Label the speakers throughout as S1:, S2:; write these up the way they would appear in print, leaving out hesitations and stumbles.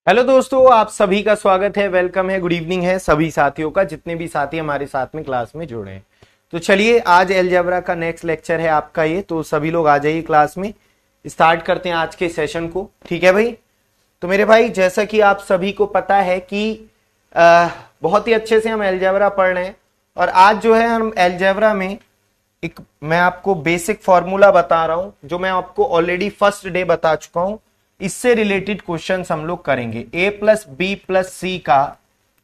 S1: Hello दोस्तों, आप सभी का स्वागत है, वेलकम है, गुड इवनिंग है सभी साथियों का, जितने भी साथी हमारे साथ में क्लास में जुड़े हैं। तो चलिए, आज अलजेब्रा का नेक्स्ट लेक्चर है आपका ये, तो सभी लोग आ जाइए क्लास में। स्टार्ट करते हैं आज के सेशन को। ठीक है भाई। तो मेरे भाई, जैसा कि आप सभी को पता है कि बहुत ही अच्छे से हम अलजेब्रा पढ़ रहे हैं, और आज जो है हम अलजेब्रा में एक मैं आपको बेसिक फॉर्मूला बता रहा हूं, जो मैं आपको ऑलरेडी फर्स्ट डे बता चुका हूं। इससे रिलेटेड क्वेश्चंस हम लोग करेंगे। A plus B plus C का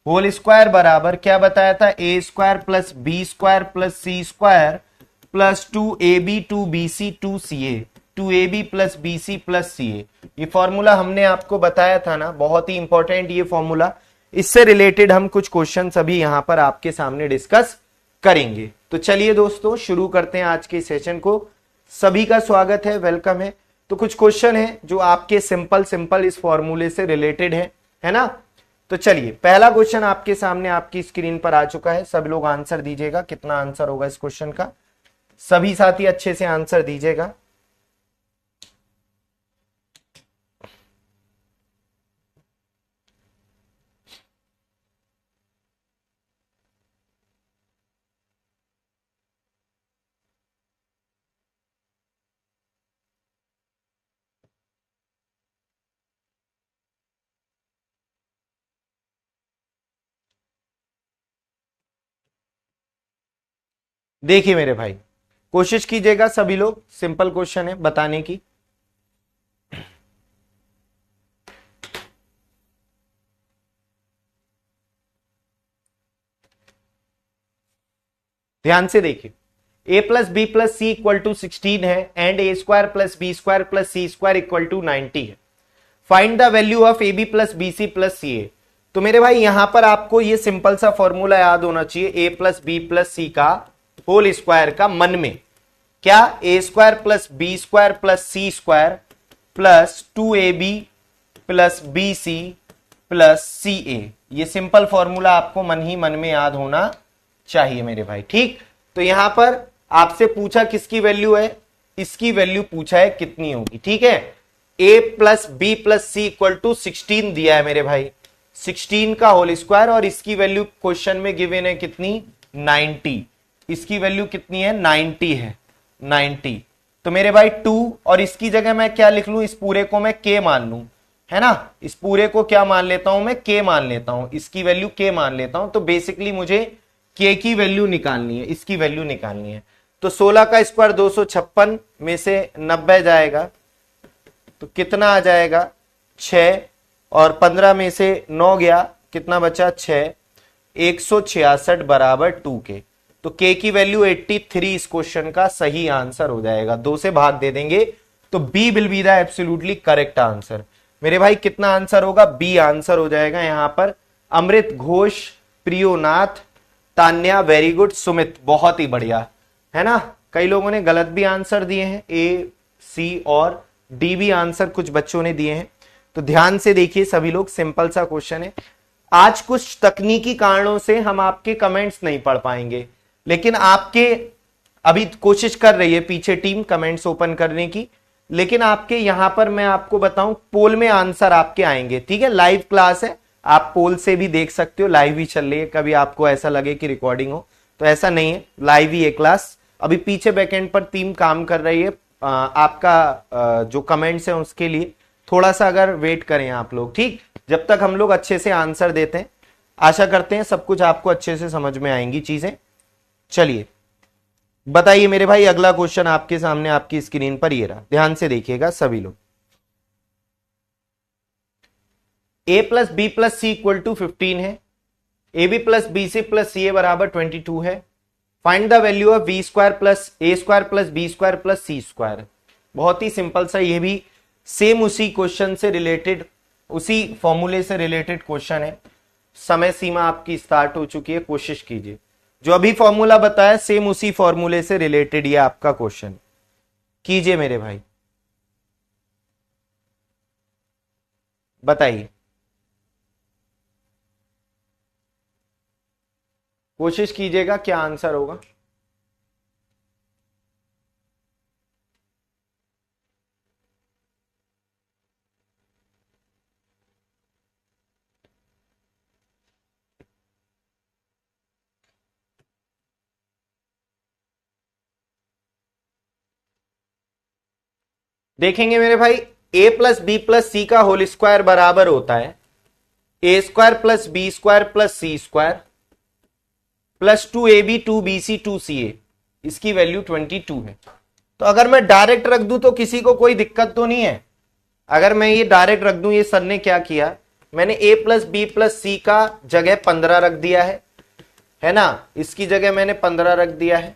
S1: होल स्क्वायर बराबर क्या बताया था? A square plus B square plus C square plus 2ab 2bc 2ca 2ab plus bc plus ca। ये फॉर्मूला हमने आपको बताया था ना, बहुत ही इंपॉर्टेंट ये फॉर्मूला। इससे रिलेटेड हम कुछ क्वेश्चन अभी यहां पर आपके सामने डिस्कस करेंगे। तो चलिए दोस्तों, शुरू करते हैं आज के सेशन को। सभी का स्वागत है, वेलकम है। तो कुछ क्वेश्चन है जो आपके सिंपल सिंपल इस फॉर्मूले से रिलेटेड है ना। तो चलिए, पहला क्वेश्चन आपके सामने आपकी स्क्रीन पर आ चुका है। सभी लोग आंसर दीजिएगा, कितना आंसर होगा इस क्वेश्चन का। सभी साथी अच्छे से आंसर दीजिएगा। देखिए मेरे भाई, कोशिश कीजिएगा सभी लोग, सिंपल क्वेश्चन है बताने की। ध्यान से देखिए। A plus B plus C equal to 16 है, and A square plus B square plus C square equal to 90 है। Find the value of A B plus B C plus C A. तो मेरे भाई, यहां पर आपको ये सिंपल सा फॉर्मूला याद होना चाहिए, A plus B plus C का होल स्क्वायर का मन में क्या? A square plus B square plus C square plus 2ab plus B C plus C A. ये सिंपल फॉर्मूला आपको मन ही मन में याद होना चाहिए मेरे भाई। ठीक। तो यहां पर आपसे पूछा किसकी वैल्यू है, इसकी वैल्यू पूछा है कितनी होगी। ठीक है। A plus B plus C equal to 16 दिया है मेरे भाई, 16 का होल स्क्वायर, और इसकी वैल्यू क्वेश्चन में गिवन है कितनी? 90। इसकी वैल्यू कितनी है? 90 है, 90। तो मेरे भाई 2, और इसकी जगह मैं क्या लिख लूं? इस पूरे को मैं k मान लूं, है ना। इस पूरे को क्या मान लेता हूं? मैं k मान लेता हूं, इसकी वैल्यू k मान लेता हूं। तो बेसिकली मुझे k की वैल्यू निकालनी है, इसकी वैल्यू निकालनी है। तो 16 का स्क्वायर 256 में से 90 जाएगा तो कितना आ जाएगा? 6, और 15 में से 9 गया, कितना बचा? 6। 166 बराबर 2k। तो k की वैल्यू 83 इस क्वेश्चन का सही आंसर हो जाएगा। 2 से भाग दे देंगे तो b will be the absolutely correct answer. मेरे भाई, कितना आंसर होगा? b आंसर हो जाएगा यहां पर। अमृत घोष, प्रियोनाथ, तान्या, वेरी गुड। सुमित, बहुत ही बढ़िया, है ना। कई लोगों ने गलत भी आंसर दिए हैं, ए सी और डी भी आंसर कुछ बच्चों ने दिए हैं। तो ध्यान से देखिए सभी लोग, सिंपल सा क्वेश्चन है। आज कुछ तकनीकी कारणों से हम आपके कमेंट्स नहीं पढ़ पाएंगे, लेकिन आपके अभी कोशिश कर रही है पीछे टीम कमेंट्स ओपन करने की, लेकिन आपके यहां पर मैं आपको बताऊं, पोल में आंसर आपके आएंगे। ठीक है, लाइव क्लास है, आप पोल से भी देख सकते हो, लाइव ही चल रही है। कभी आपको ऐसा लगे कि रिकॉर्डिंग हो, तो ऐसा नहीं है, लाइव ही है क्लास। अभी पीछे बैकएंड पर टीम काम कर रही है। आपका जो कमेंट्स है उसके लिए थोड़ा सा अगर वेट करें आप लोग, ठीक, जब तक हम लोग अच्छे से आंसर देते हैं। आशा करते हैं सब कुछ आपको अच्छे से समझ में आएंगी चीजें। चलिए बताइए मेरे भाई, अगला क्वेश्चन आपके सामने आपकी स्क्रीन पर ये रहा, ध्यान से देखिएगा सभी लोग। A plus B plus C equal to 15 है, A B plus B C plus C A बराबर 22 है। Find the value of B square plus A square plus B square plus C square. बहुत ही सिंपल सा, ये भी same उसी question से रिलेटेड, उसी फॉर्मूले से रिलेटेड क्वेश्चन है। समय सीमा आपकी स्टार्ट हो चुकी है, कोशिश कीजिए। जो अभी फॉर्मूला बताया सेम उसी फॉर्मूले से रिलेटेड ये आपका क्वेश्चन, कीजिए मेरे भाई, बताइए। कोशिश कीजिएगा, क्या आंसर होगा। देखेंगे मेरे भाई, a plus B plus C का होल स्क्वायर बराबर होता है A square plus B square plus C square plus 2ab 2bc 2ca, इसकी वैल्यू 22 है। तो अगर मैं डायरेक्ट रख दूं तो किसी को कोई दिक्कत तो नहीं है। अगर मैं ये डायरेक्ट रख दूं, ये सर ने क्या किया, मैंने a plus B plus C का जगह 15 रख दिया है ना, इसकी जगह मैंने 15 रख दिया है।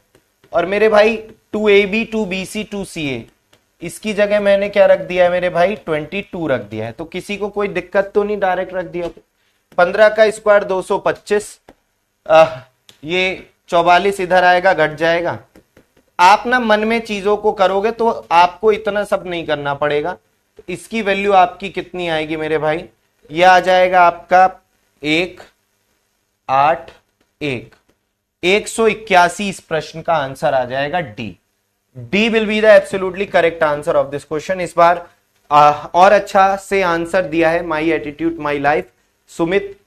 S1: और मेरे भाई 2ab 2bc 2ca, इसकी जगह मैंने क्या रख दिया है मेरे भाई, 22 रख दिया है। तो किसी को कोई दिक्कत तो नहीं डायरेक्ट रख दिया तो। 15 का स्क्वायर 225, ये 44 इधर आएगा, घट जाएगा। आप ना मन में चीजों को करोगे तो आपको इतना सब नहीं करना पड़ेगा। तो इसकी वैल्यू आपकी कितनी आएगी मेरे भाई, ये आ जाएगा आपका 181, 181 इस प्रश्न का आंसर आ जाएगा D. D will be the absolutely correct answer of this question. इस बार और अच्छा से आंसर दिया है माई एटीट्यूड माई लाइफ, सुमित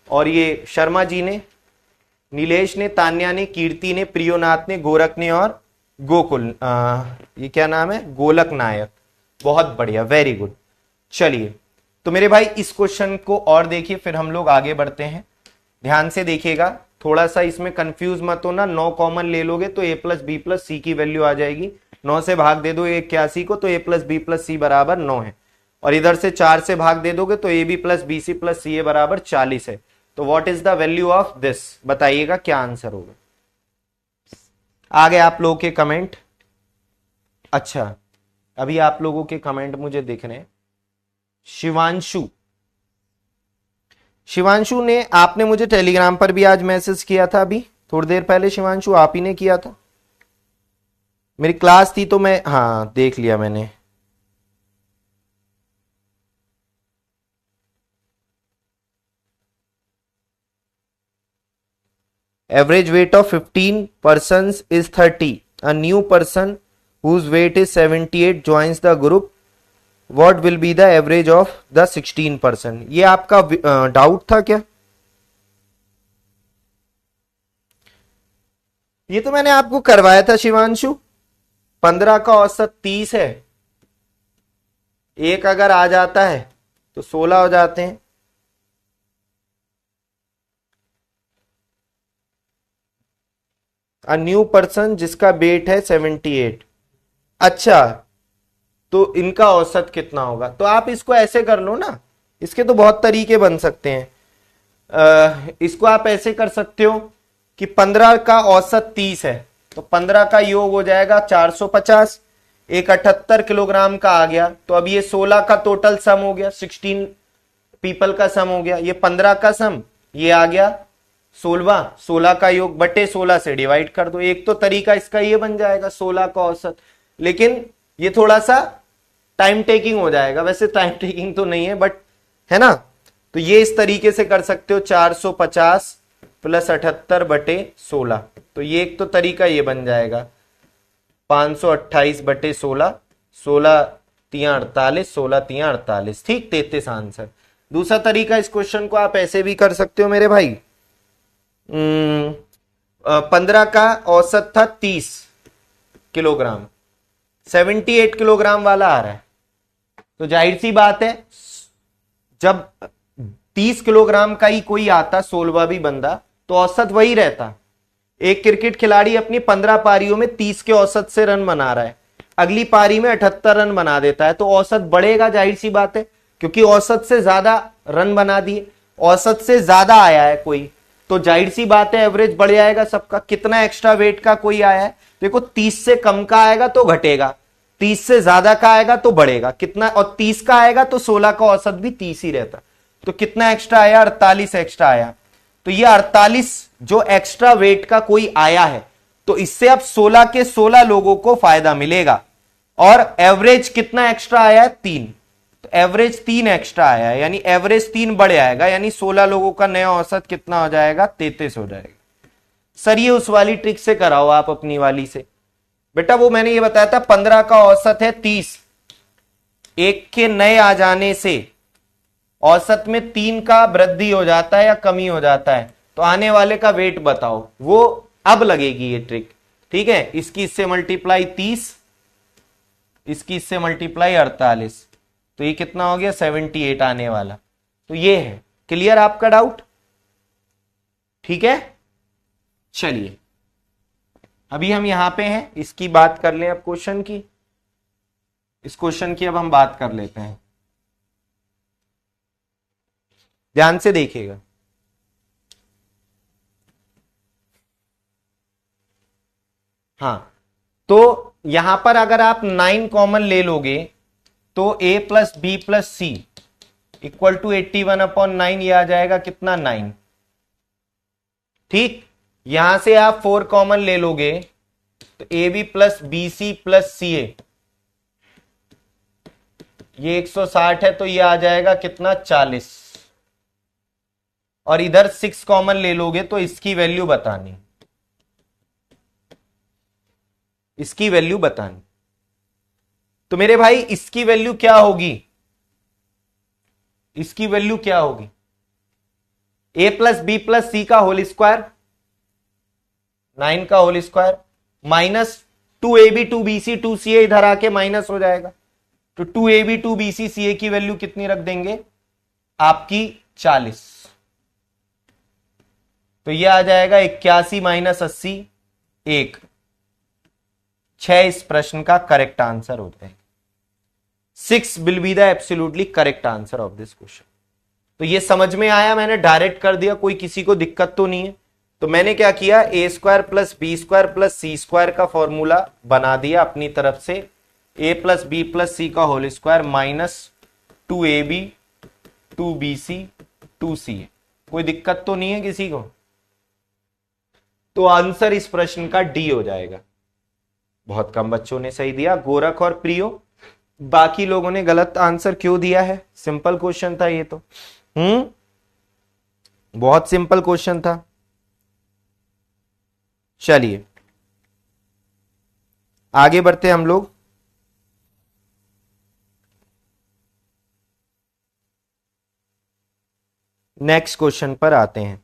S1: और ये शर्मा जी ने, नीलेश ने, तान्या ने, कीर्ति ने, प्रियोनाथ ने, गोरख ने और गोकुल, ये क्या नाम है, गोलक नायक। बहुत बढ़िया, वेरी गुड। चलिए तो मेरे भाई इस क्वेश्चन को और देखिए, फिर हम लोग आगे बढ़ते हैं। ध्यान से देखिएगा, थोड़ा सा इसमें कंफ्यूज मत होना। 9 कॉमन ले लोगे तो a प्लस बी प्लस सी की वैल्यू आ जाएगी। 9 से भाग दे दो 81 को तो a plus B plus C बराबर 9 है। और इधर से 4 से भाग दे दोगे तो ab plus B C plus C A बराबर 40 है। तो what is the value of this, बताइएगा क्या आंसर होगा। आगे आप लोगों के कमेंट। अच्छा, अभी आप लोगों के कमेंट मुझे दिख रहे हैं। शिवांशु ने, आपने मुझे टेलीग्राम पर भी आज मैसेज किया था, अभी थोड़ी देर पहले शिवांशु आप ही ने किया था। मेरी क्लास थी तो मैं, हाँ देख लिया मैंने। Average weight of 15 persons is 30. A new person whose weight is 78 joins the group. What will be the average of the 16%? ये आपका डाउट था क्या? ये तो मैंने आपको करवाया था शिवांशु। 15 का औसत 30 है, एक अगर आ जाता है तो 16 हो जाते हैं। अ न्यू पर्सन जिसका वेट है 78। अच्छा, तो इनका औसत कितना होगा? तो आप इसको ऐसे कर लो ना, इसके तो बहुत तरीके बन सकते हैं। इसको आप ऐसे कर सकते हो कि 15 का औसत 30 है तो 15 का योग हो जाएगा 450, एक 78 किलोग्राम का आ गया। तो अब ये 16 का टोटल सम हो गया, 16 पीपल का सम हो गया। ये 15 का सम, ये आ गया 16, 16 का योग बटे 16 से डिवाइड कर दो। एक तो तरीका इसका ये बन जाएगा 16 का औसत, लेकिन ये थोड़ा सा टाइम टेकिंग हो जाएगा। वैसे टाइम टेकिंग तो नहीं है बट है ना। तो ये इस तरीके से कर सकते हो 450 प्लस 78 बटे 16। तो ये एक तो तरीका ये बन जाएगा 528 बटे 16, 16 तिया 48, 16 तिया 48, ठीक 33 आंसर। दूसरा तरीका इस क्वेश्चन को आप ऐसे भी कर सकते हो मेरे भाई। 15 का औसत था 30 किलोग्राम, 78 किलोग्राम वाला आ रहा है। तो जाहिर सी बात है जब 30 किलोग्राम का ही कोई आता 16वां भी बंदा तो औसत वही रहता। एक क्रिकेट खिलाड़ी अपनी 15 पारियों में 30 के औसत से रन बना रहा है, अगली पारी में 78 रन बना देता है तो औसत बढ़ेगा, जाहिर सी बात है, क्योंकि औसत से ज्यादा रन बना दिए, औसत से ज्यादा आया है कोई, तो जाहिर सी बात है एवरेज बढ़ जाएगा सबका। कितना एक्स्ट्रा वेट का कोई आया है, देखो 30 से कम का आएगा तो घटेगा, 30 से ज्यादा का आएगा तो बढ़ेगा कितना, और 30 का आएगा तो 16 का औसत भी 30 ही रहता। तो कितना एक्स्ट्रा आया, 48 एक्स्ट्रा आया। तो ये 48 जो एक्स्ट्रा वेट का कोई आया है तो इससे अब 16 के 16 लोगों को फायदा मिलेगा। और एवरेज कितना एक्स्ट्रा आया है, 3, तो एवरेज 3 एक्स्ट्रा आया है, यानी एवरेज 3 बढ़ आएगा, यानी 16 लोगों का नया औसत कितना हो जाएगा, 33 हो जाएगा। सर ये उस वाली ट्रिक से कराओ आप अपनी वाली से। बेटा वो मैंने ये बताया था 15 का औसत है 30, एक के नए आ जाने से औसत में 3 का वृद्धि हो जाता है या कमी हो जाता है, तो आने वाले का वेट बताओ। वो अब लगेगी ये ट्रिक, ठीक है। इसकी इससे मल्टीप्लाई 30, इसकी इससे मल्टीप्लाई 48, तो ये कितना हो गया 78 आने वाला। तो ये है। क्लियर आपका डाउट? ठीक है, चलिए अभी हम यहां पे हैं, इसकी बात कर लें अब क्वेश्चन की। इस क्वेश्चन की अब हम बात कर लेते हैं, ध्यान से देखिएगा। हाँ, तो यहां पर अगर आप 9 कॉमन ले लोगे तो a plus B plus C equal to 81/9 ये आ जाएगा कितना 9। ठीक, यहां से आप 4 कॉमन ले लोगे तो ए B plus B C plus C A, ये 160 है तो ये आ जाएगा कितना 40। और इधर 6 कॉमन ले लोगे तो इसकी वैल्यू बतानी, इसकी वैल्यू बतानी। तो मेरे भाई इसकी वैल्यू क्या होगी, इसकी वैल्यू क्या होगी, a plus B plus C का होल स्क्वायर 9 का whole square minus 2ab 2bc 2ca इधर आके माइनस हो जाएगा। तो 2ab 2bc ca की वैल्यू कितनी रख देंगे आपकी 40। तो यह आ जाएगा 81 माइनस 80 1। 6 इस प्रश्न का करेक्ट आंसर होता है। 6 will be the absolutely correct answer of this question. तो ये समझ में आया, मैंने डायरेक्ट कर दिया, कोई किसी को दिक्कत तो नहीं है। तो मैंने क्या किया, A square plus B square plus C square का फॉर्मूला बना दिया अपनी तरफ से, A plus B plus C का whole square minus 2ab 2bc 2ca। कोई दिक्कत तो नहीं है किसी को? तो आंसर इस प्रश्न का डी हो जाएगा। बहुत कम बच्चों ने सही दिया, गोरख और प्रियो। बाकी लोगों ने गलत आंसर क्यों दिया है? सिंपल क्वेश्चन था ये तो। बहुत सिंपल क्वेश्चन था। चलिए आगे बढ़ते हम लोग। नेक्स्ट क्वेश्चन पर आते हैं।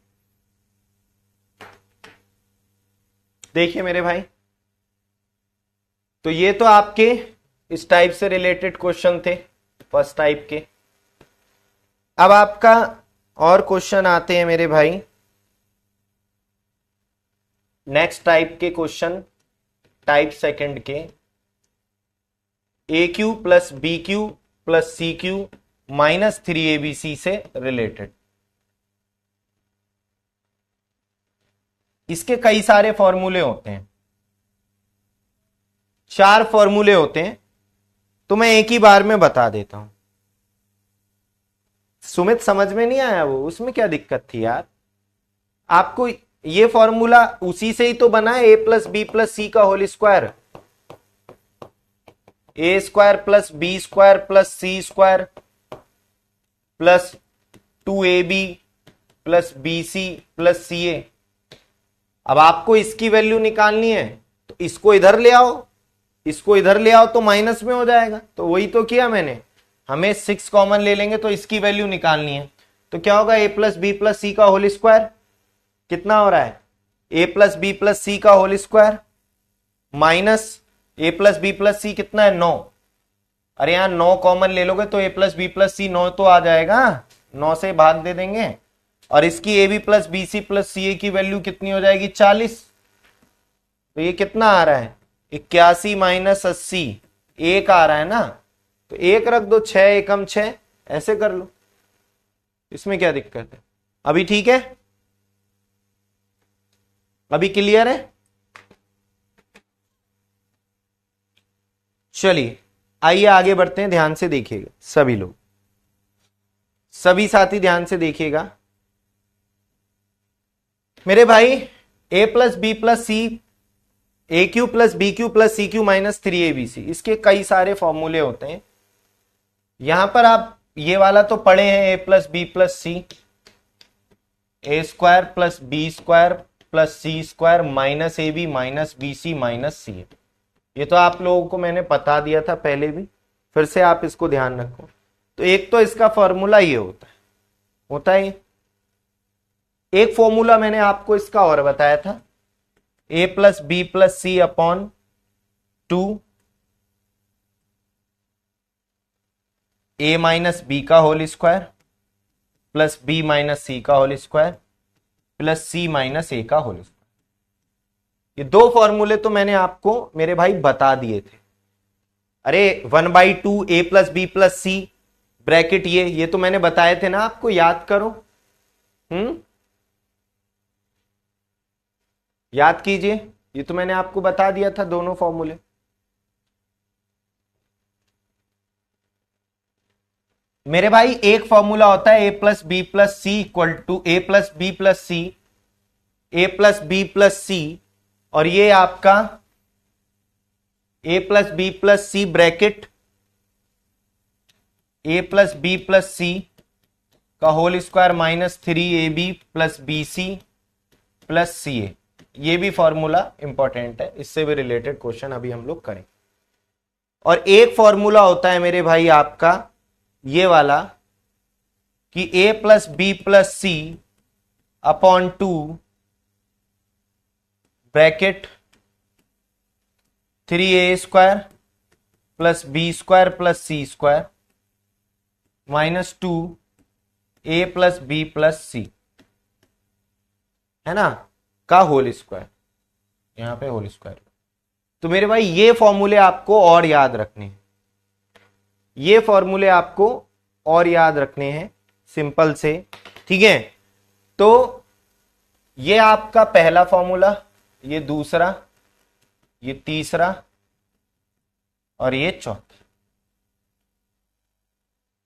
S1: देखिए मेरे भाई, तो ये तो आपके इस टाइप से रिलेटेड क्वेश्चन थे, फर्स्ट टाइप के। अब आपका और क्वेश्चन आते हैं मेरे भाई नेक्स्ट टाइप के क्वेश्चन, टाइप सेकंड के। A cube plus B cube plus C cube minus 3abc से रिलेटेड। इसके कई सारे फॉर्मूले होते हैं, 4 फॉर्मूले होते हैं, तो मैं एक ही बार में बता देता हूं। सुमित समझ में नहीं आया वो, उसमें क्या दिक्कत थी यार? आपको ये फॉर्मूला उसी से ही तो बना है, A plus B plus C का whole square, A square plus B square plus C square plus 2ab plus bc plus ca। अब आपको इसकी वैल्यू निकालनी है तो इसको इधर ले आओ, इसको इधर ले आओ तो माइनस में हो जाएगा। तो वही तो किया मैंने, हमें 6 कॉमन ले लेंगे तो इसकी वैल्यू निकालनी है। तो क्या होगा, ए प्लस बी प्लस सी का होल स्क्वायर कितना हो रहा है, A plus B plus C का होल स्क्वायर माइनस ए प्लस बी प्लस सी कितना है 9। अरे यहां 9 कॉमन ले लोगे तो ए प्लस बी प्लस सी 9 तो आ जाएगा, 9 से भाग दे देंगे। और इसकी A B plus B C plus C A की वैल्यू कितनी हो जाएगी 40। तो ये कितना आ रहा है 81 माइनस 80 1 आ रहा है ना, तो 1 रख दो, 6 एकम 6 ऐसे कर लो, इसमें क्या दिक्कत है? अभी ठीक है, अभी क्लियर है? चलिए आइए आगे बढ़ते हैं, ध्यान से देखिएगा सभी लोग, सभी साथी ध्यान से देखिएगा मेरे भाई। A plus B plus C, A cube plus B cube plus C cube minus 3abc, इसके कई सारे फॉर्मूले होते हैं। यहां पर आप ये वाला तो पढ़े हैं, A plus B plus C, A square plus B square plus C square minus A B minus B C minus C. ये तो आप लोगों को मैंने बता दिया था पहले भी, फिर से आप इसको ध्यान रखो। तो एक तो इसका फॉर्मूला ये होता है। एक फॉर्मूला मैंने आपको इसका और बताया था, A plus B plus C upon 2 A minus B का whole square plus B minus C का whole square plus C minus A का होल स्क्वायर। ये दो फॉर्मूले तो मैंने आपको मेरे भाई बता दिए थे। अरे 1/2 ए plus B plus C bracket, ये तो मैंने बताए थे ना आपको, याद करो। याद कीजिए, ये तो मैंने आपको बता दिया था दोनों फॉर्मूले। मेरे भाई एक फॉर्मूला होता है A plus B plus C equal to A plus B plus C, A plus B plus C, और ये आपका A plus B plus C bracket A plus B plus C का whole square minus 3ab plus B C plus C A. ये भी formula important है, इससे भी related question अभी हम लोग करें। और एक फॉर्मूला होता है मेरे भाई आपका ये वाला कि A plus B plus C upon 2 bracket 3a square plus B square plus C square minus 2a plus B plus C, है ना, का होल स्क्वायर, यहां पे होल स्क्वायर। तो मेरे भाई ये फॉर्मूले आपको और याद रखने हैं, ये फॉर्मूले आपको और याद रखने हैं सिंपल से, ठीक है। तो ये आपका पहला फॉर्मूला, ये दूसरा, ये तीसरा और ये चौथा।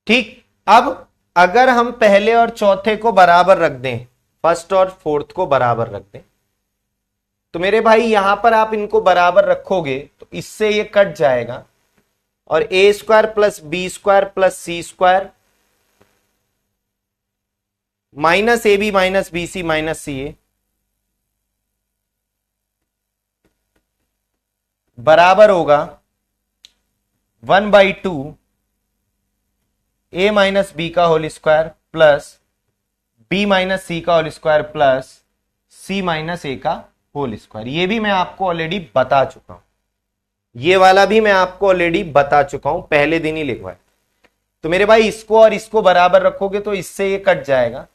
S1: ठीक, अब अगर हम पहले और चौथे को बराबर रख दें, फर्स्ट और फोर्थ को बराबर रख दें, तो मेरे भाई यहां पर आप इनको बराबर रखोगे तो इससे ये कट जाएगा और A square plus B square plus C square minus A B minus B C minus C A बराबर होगा 1/2 ए माइनस बी का whole square plus B minus C का whole square plus C minus A का whole square. ये भी मैं आपको already बता चुका हूं, ये वाला भी मैं आपको ऑलरेडी बता चुका हूं, पहले दिन ही लिखवाए। तो मेरे भाई इसको और इसको बराबर रखोगे तो इससे ये कट जाएगा,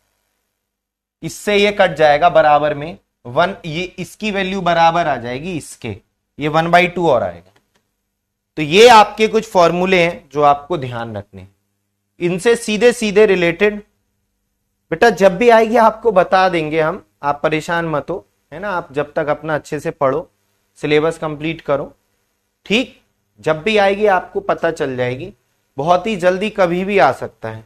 S1: इससे ये कट जाएगा बराबर में 1, ये इसकी वैल्यू बराबर आ जाएगी इसके, ये 1/2 और आएगा। तो ये आपके कुछ फॉर्मूले हैं जो आपको ध्यान रखने हैं, इनसे सीधे सीधे रिलेटेड बेटा जब भी आएगी आपको बता देंगे हम, आप परेशान मत हो, है ना। आप जब तक अपना अच्छे से पढ़ो, सिलेबस कंप्लीट करो, ठीक, जब भी आएगी आपको पता चल जाएगी, बहुत ही जल्दी कभी भी आ सकता है,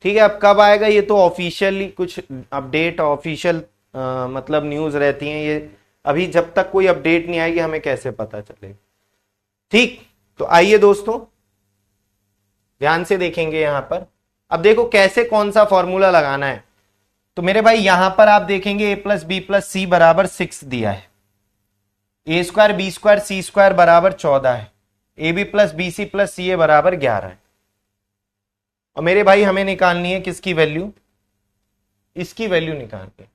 S1: ठीक है। अब कब आएगा ये तो ऑफिशियली कुछ अपडेट, ऑफिशियल मतलब न्यूज रहती हैं ये, अभी जब तक कोई अपडेट नहीं आएगी हमें कैसे पता चलेगा, ठीक। तो आइए दोस्तों ध्यान से देखेंगे यहां पर। अब देखो कैसे कौन सा फॉर्मूला लगाना है। तो मेरे भाई यहां पर आप देखेंगे A plus B plus C बराबर 6 दिया है, A square B square C square बराबर 14 है, A B plus B C plus C A बराबर 11 है। और मेरे भाई हमें निकालनी है किसकी वैल्यू, इसकी वैल्यू निकालनी है।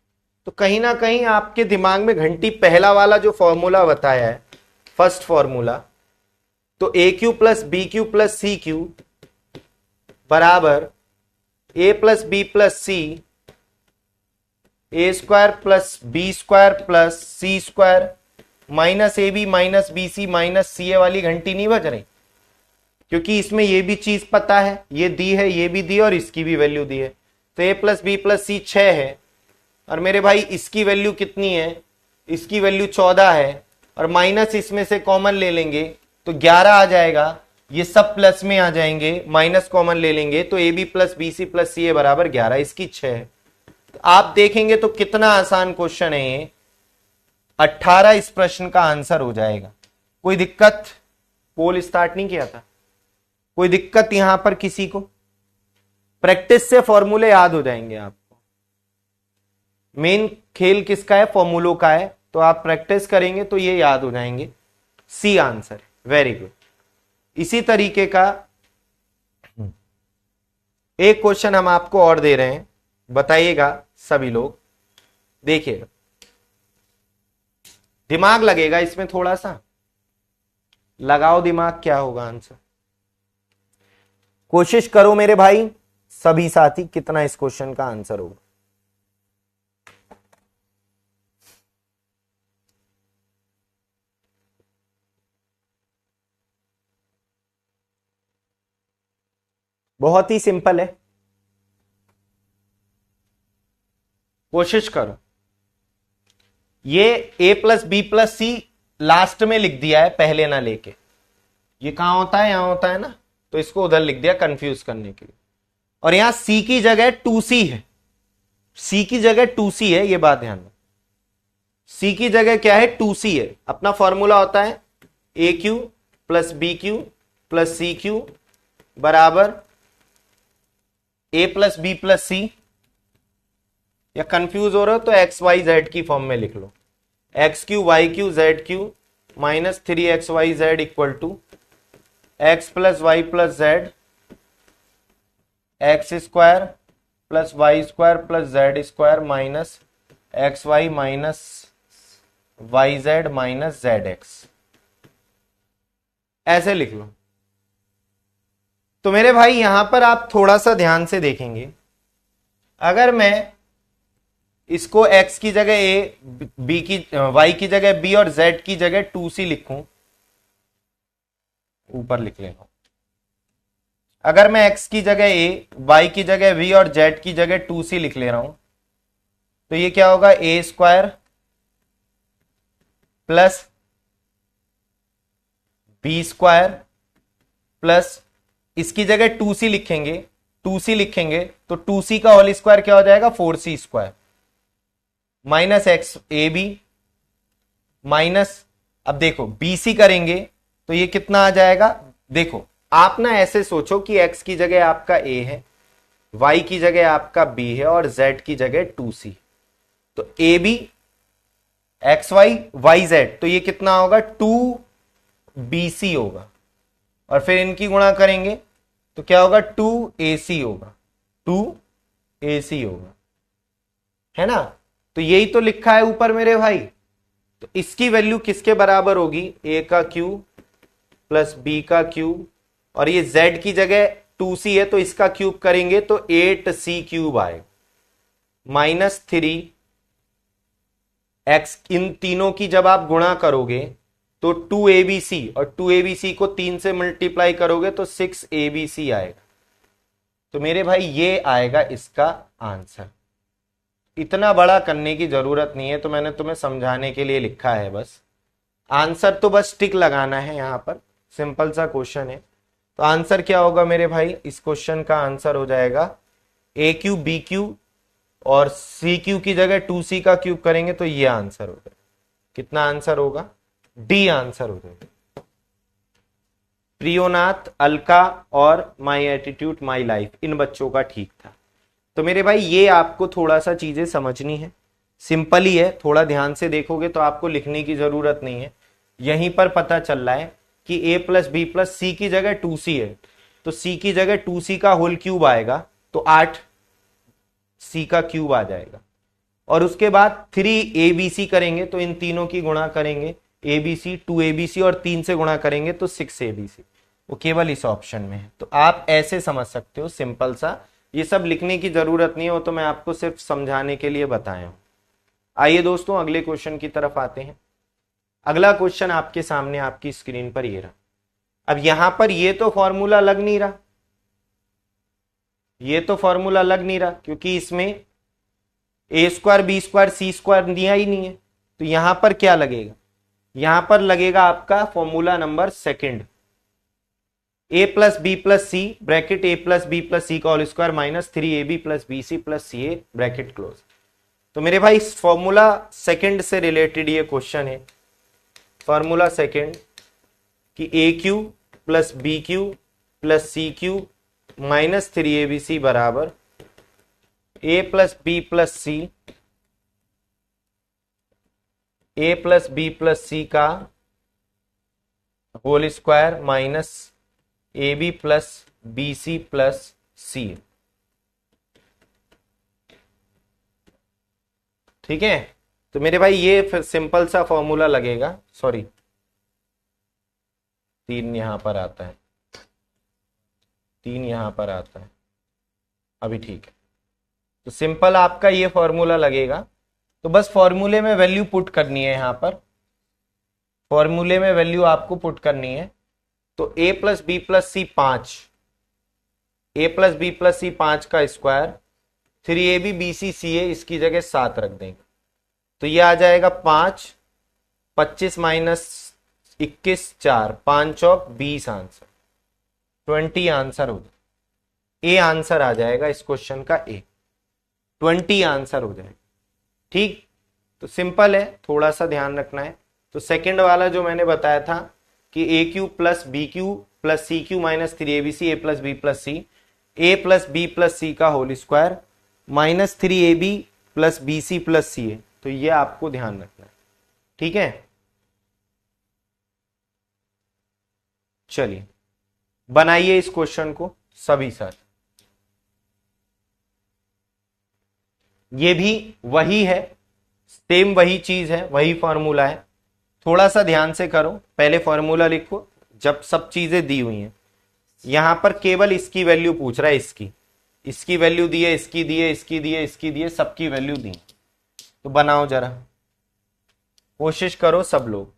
S1: तो कहीं ना कहीं आपके दिमाग में घंटी पहला वाला जो फॉर्मूला बताया है, फर्स्ट फॉर्मूला, तो A cube plus B cube plus C cube बराबर A plus B plus C A square plus B square plus C square minus A B minus B C minus C A वाली घंटी नहीं बज रही, क्योंकि इसमें ये भी चीज पता है, ये दी है, ये भी दी और इसकी भी वैल्यू दी है। तो ए प्लस बी प्लस सी 6 है और मेरे भाई इसकी वैल्यू कितनी है, इसकी वैल्यू 14 है और माइनस इसमें से कॉमन ले लेंगे तो 11 आ जाएगा, ये सब प्लस में आ जाएंगे, माइनस कॉमन ले लेंगे तो ए B plus B C plus C A बराबर 11, इसकी 6 है। तो आप देखेंगे तो कितना आसान क्वेश्चन है ये, 18 इस प्रश्न का आंसर हो जाएगा। कोई दिक्कत, पोल स्टार्ट नहीं किया था, कोई दिक्कत यहां पर किसी को? प्रैक्टिस से फॉर्मूले याद हो जाएंगे आपको, मेन खेल किसका है, फॉर्मूलों का है, तो आप प्रैक्टिस करेंगे तो ये याद हो जाएंगे। C answer, very good. इसी तरीके का एक क्वेश्चन हम आपको और दे रहे हैं, बताइएगा सभी लोग, देखिएगा, दिमाग लगेगा इसमें, थोड़ा सा लगाओ दिमाग, क्या होगा आंसर। कोशिश करो मेरे भाई सभी साथी, कितना इस क्वेश्चन का आंसर होगा। बहुत ही सिंपल है, कोशिश करो। ये a plus B plus C last में लिख दिया है पहले ना लेके, ये कहां होता है, यहां होता है ना, तो इसको उधर लिख दिया कंफ्यूज करने के लिए। और यहां c की जगह 2c है, c की जगह 2c है, ये बात ध्यान रखो। c की जगह क्या है, 2c है। अपना फॉर्मूला होता है A cube plus B cube plus C cube बराबर a plus B plus C, या कंफ्यूज हो रहे हो तो एक्स वाई जेड की फॉर्म में लिख लो, X cube Y cube Z cube minus 3xyz equal to X plus Y plus Z X square plus Y square plus Z square minus X Y minus Y Z minus Z X, ऐसे लिख लो। तो मेरे भाई यहां पर आप थोड़ा सा ध्यान से देखेंगे, अगर मैं इसको x की जगह a, b की y की जगह b और z की जगह 2c लिखूं, ऊपर लिख लेगा। अगर मैं x की जगह a, y की जगह b और z की जगह 2c लिख ले रहा हूं, तो ये क्या होगा, a square plus B square plus इसकी जगह 2c लिखेंगे, 2c लिखेंगे तो 2c का होल स्क्वायर क्या हो जाएगा, 4c square minus x a B minus, अब देखो bc करेंगे तो ये कितना आ जाएगा। देखो आप ना ऐसे सोचो कि x की जगह आपका a है, y की जगह आपका b है और z की जगह 2c, तो ए b x y y z, तो ये कितना होगा 2bc होगा, और फिर इनकी गुणा करेंगे तो क्या होगा 2ac होगा, 2ac होगा, है ना। तो यही तो लिखा है ऊपर मेरे भाई। तो इसकी वैल्यू किसके बराबर होगी, a का क्यूब प्लस b का क्यूब, और ये z की जगह 2c है तो इसका क्यूब करेंगे तो 8c क्यूब आएगा माइनस 3x, इन तीनों की जब आप गुणा करोगे तो 2abc, और 2abc को 3 से मल्टीप्लाई करोगे तो 6abc आएगा। तो मेरे भाई ये आएगा इसका आंसर। इतना बड़ा करने की जरूरत नहीं है, तो मैंने तुम्हें समझाने के लिए लिखा है बस। आंसर तो बस टिक लगाना है, यहां पर सिंपल सा क्वेश्चन है। तो आंसर क्या होगा मेरे भाई, इस क्वेश्चन का आंसर हो जाएगा ए क्यू बी क्यू और सी क्यू की जगह 2c का क्यूब करेंगे तो ये आंसर हो जाएगा। कितना आंसर होगा, डी आंसर हो जाएगा। प्रियोनाथ, अलका और माई एटीट्यूड माई लाइफ, इन बच्चों का ठीक था। तो मेरे भाई ये आपको थोड़ा सा चीजें समझनी है, सिंपल ही है, थोड़ा ध्यान से देखोगे तो आपको लिखने की जरूरत नहीं है। यहीं पर पता चल रहा है कि a प्लस बी प्लस सी की जगह 2c है, तो c की जगह 2c का होल क्यूब आएगा तो 8c का क्यूब आ जाएगा, और उसके बाद 3abc करेंगे तो इन तीनों की गुणा करेंगे, abc 2abc और 3 से गुणा करेंगे तो 6abc, वो केवल इस ऑप्शन में है। तो आप ऐसे समझ सकते हो, सिंपल सा, ये सब लिखने की जरूरत नहीं है, वो तो मैं आपको सिर्फ समझाने के लिए बताया हूं। आइए दोस्तों अगले क्वेश्चन की तरफ आते हैं। अगला क्वेश्चन आपके सामने आपकी स्क्रीन पर ये रहा। अब यहां पर ये तो फॉर्मूला लग नहीं रहा, ये तो फॉर्मूला लग नहीं रहा, क्योंकि इसमें ए square B square C square दिया ही नहीं है। तो यहां पर क्या लगेगा, यहां पर लगेगा आपका formula number second, a plus B plus C bracket a plus B plus C का whole square minus 3ab plus B C plus C A bracket close. तो मेरे भाई इस फॉर्मूला सेकंड से रिलेटेड ये क्वेश्चन है, फॉर्मूला सेकंड कि A cube plus B cube plus C cube minus 3abc बराबर a plus B plus C, a plus B plus C का whole square minus A B plus B C plus C. ठीक है, तो मेरे भाई ये फिर सिंपल सा फॉर्मूला लगेगा, सॉरी 3 यहां पर आता है, 3 यहां पर आता है, अभी ठीक है। तो सिंपल आपका ये फॉर्मूला लगेगा। तो बस फॉर्मूले में वैल्यू पुट करनी है, यहां पर फॉर्मूले में वैल्यू आपको पुट करनी है। तो a plus B plus C 5, A plus B plus C 5 का स्क्वायर, 3ab bc ca, इसकी जगह 7 रख देंगे। तो ये आ जाएगा 5, 25 माइनस 21 4, 5 और 20 आंसर, 20 आंसर होगा। ए आंसर आ जाएगा इस क्वेश्चन का, ए 20 आंसर हो जाएगा। ठीक, तो सिंपल है, थोड़ा सा ध्यान रखना है। तो सेकंड वाला जो मैंने बताया था कि A cube plus B cube plus C cube minus 3abc A plus B plus C, A plus B plus C का whole square minus 3ab plus B C plus C A, तो ये आपको ध्यान रखना है। ठीक है, चलिए बनाइए इस क्वेश्चन को सभी साथ। ये भी वही है, सेम वही चीज है, वही फॉर्मूला है। थोड़ा सा ध्यान से करो, पहले फॉर्मूला लिखो जब सब चीजें दी हुई हैं। यहां पर केवल इसकी वैल्यू पूछ रहा है, इसकी वैल्यू दी है, इसकी दी है, इसकी दी है, इसकी दी है, सबकी वैल्यू दी। तो बनाओ जरा, कोशिश करो सब लोग,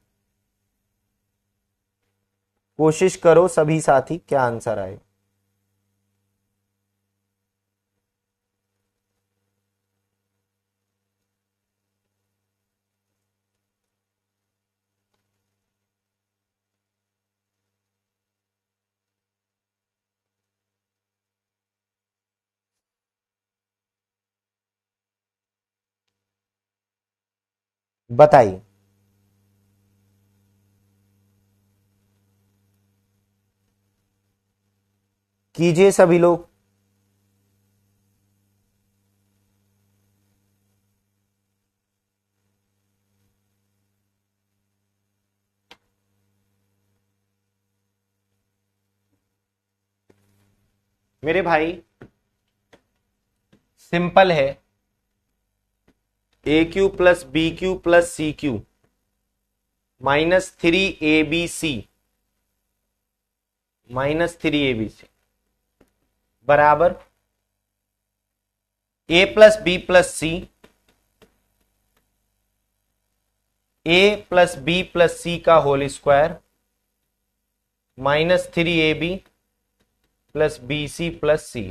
S1: कोशिश करो सभी साथी, क्या आंसर आए। बताइए। कीजिए सभी लोग। मेरे भाई सिंपल है, A cube plus B cube plus C cube minus 3abc बराबर A plus B plus C, A plus B plus C का whole square minus 3ab plus B C plus C.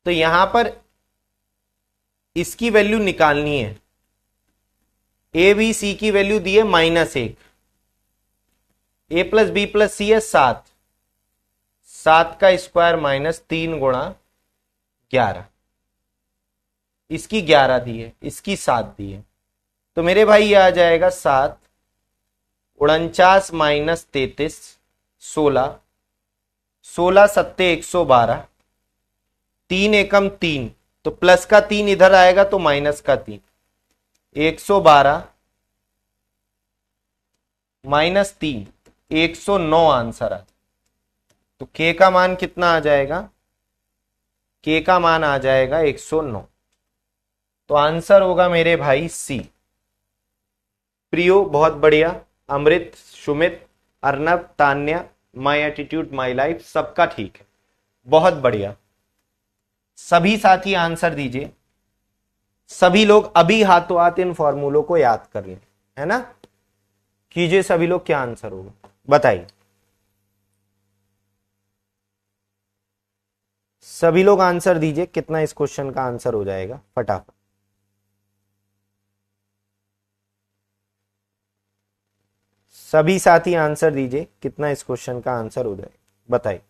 S1: तो यहां पर इसकी वैल्यू निकालनी है। A B C की value दी है -1, ए प्लस बी प्लस सी है 7, 7 का स्क्वायर -3 गुणा 11, इसकी 11 दी है, इसकी 7 दी है। तो मेरे भाई ये आ जाएगा 7, 49 माइनस 33, 16, 16 सत्ते 112, 3 एकम 3, तो प्लस का 3 इधर आएगा तो माइनस का 3, 112 माइनस 3, 109 आंसर आ। तो के का मान कितना आ जाएगा, के का मान आ जाएगा 109। तो आंसर होगा मेरे भाई सी। प्रियो बहुत बढ़िया, Amrit, Sumit, Arnab, Tanya, my attitude my life, सबका ठीक है, बहुत बढ़िया। सभी साथी आंसर दीजिए, सभी लोग अभी हाथों हाथ इन फॉर्मूलों को याद कर लें, है ना। कीजिए सभी लोग, क्या आंसर होगा बताइए। सभी लोग आंसर दीजिए, कितना इस क्वेश्चन का आंसर हो जाएगा फटाफट। सभी साथी आंसर दीजिए, कितना इस क्वेश्चन का आंसर हो जाएगा बताइए।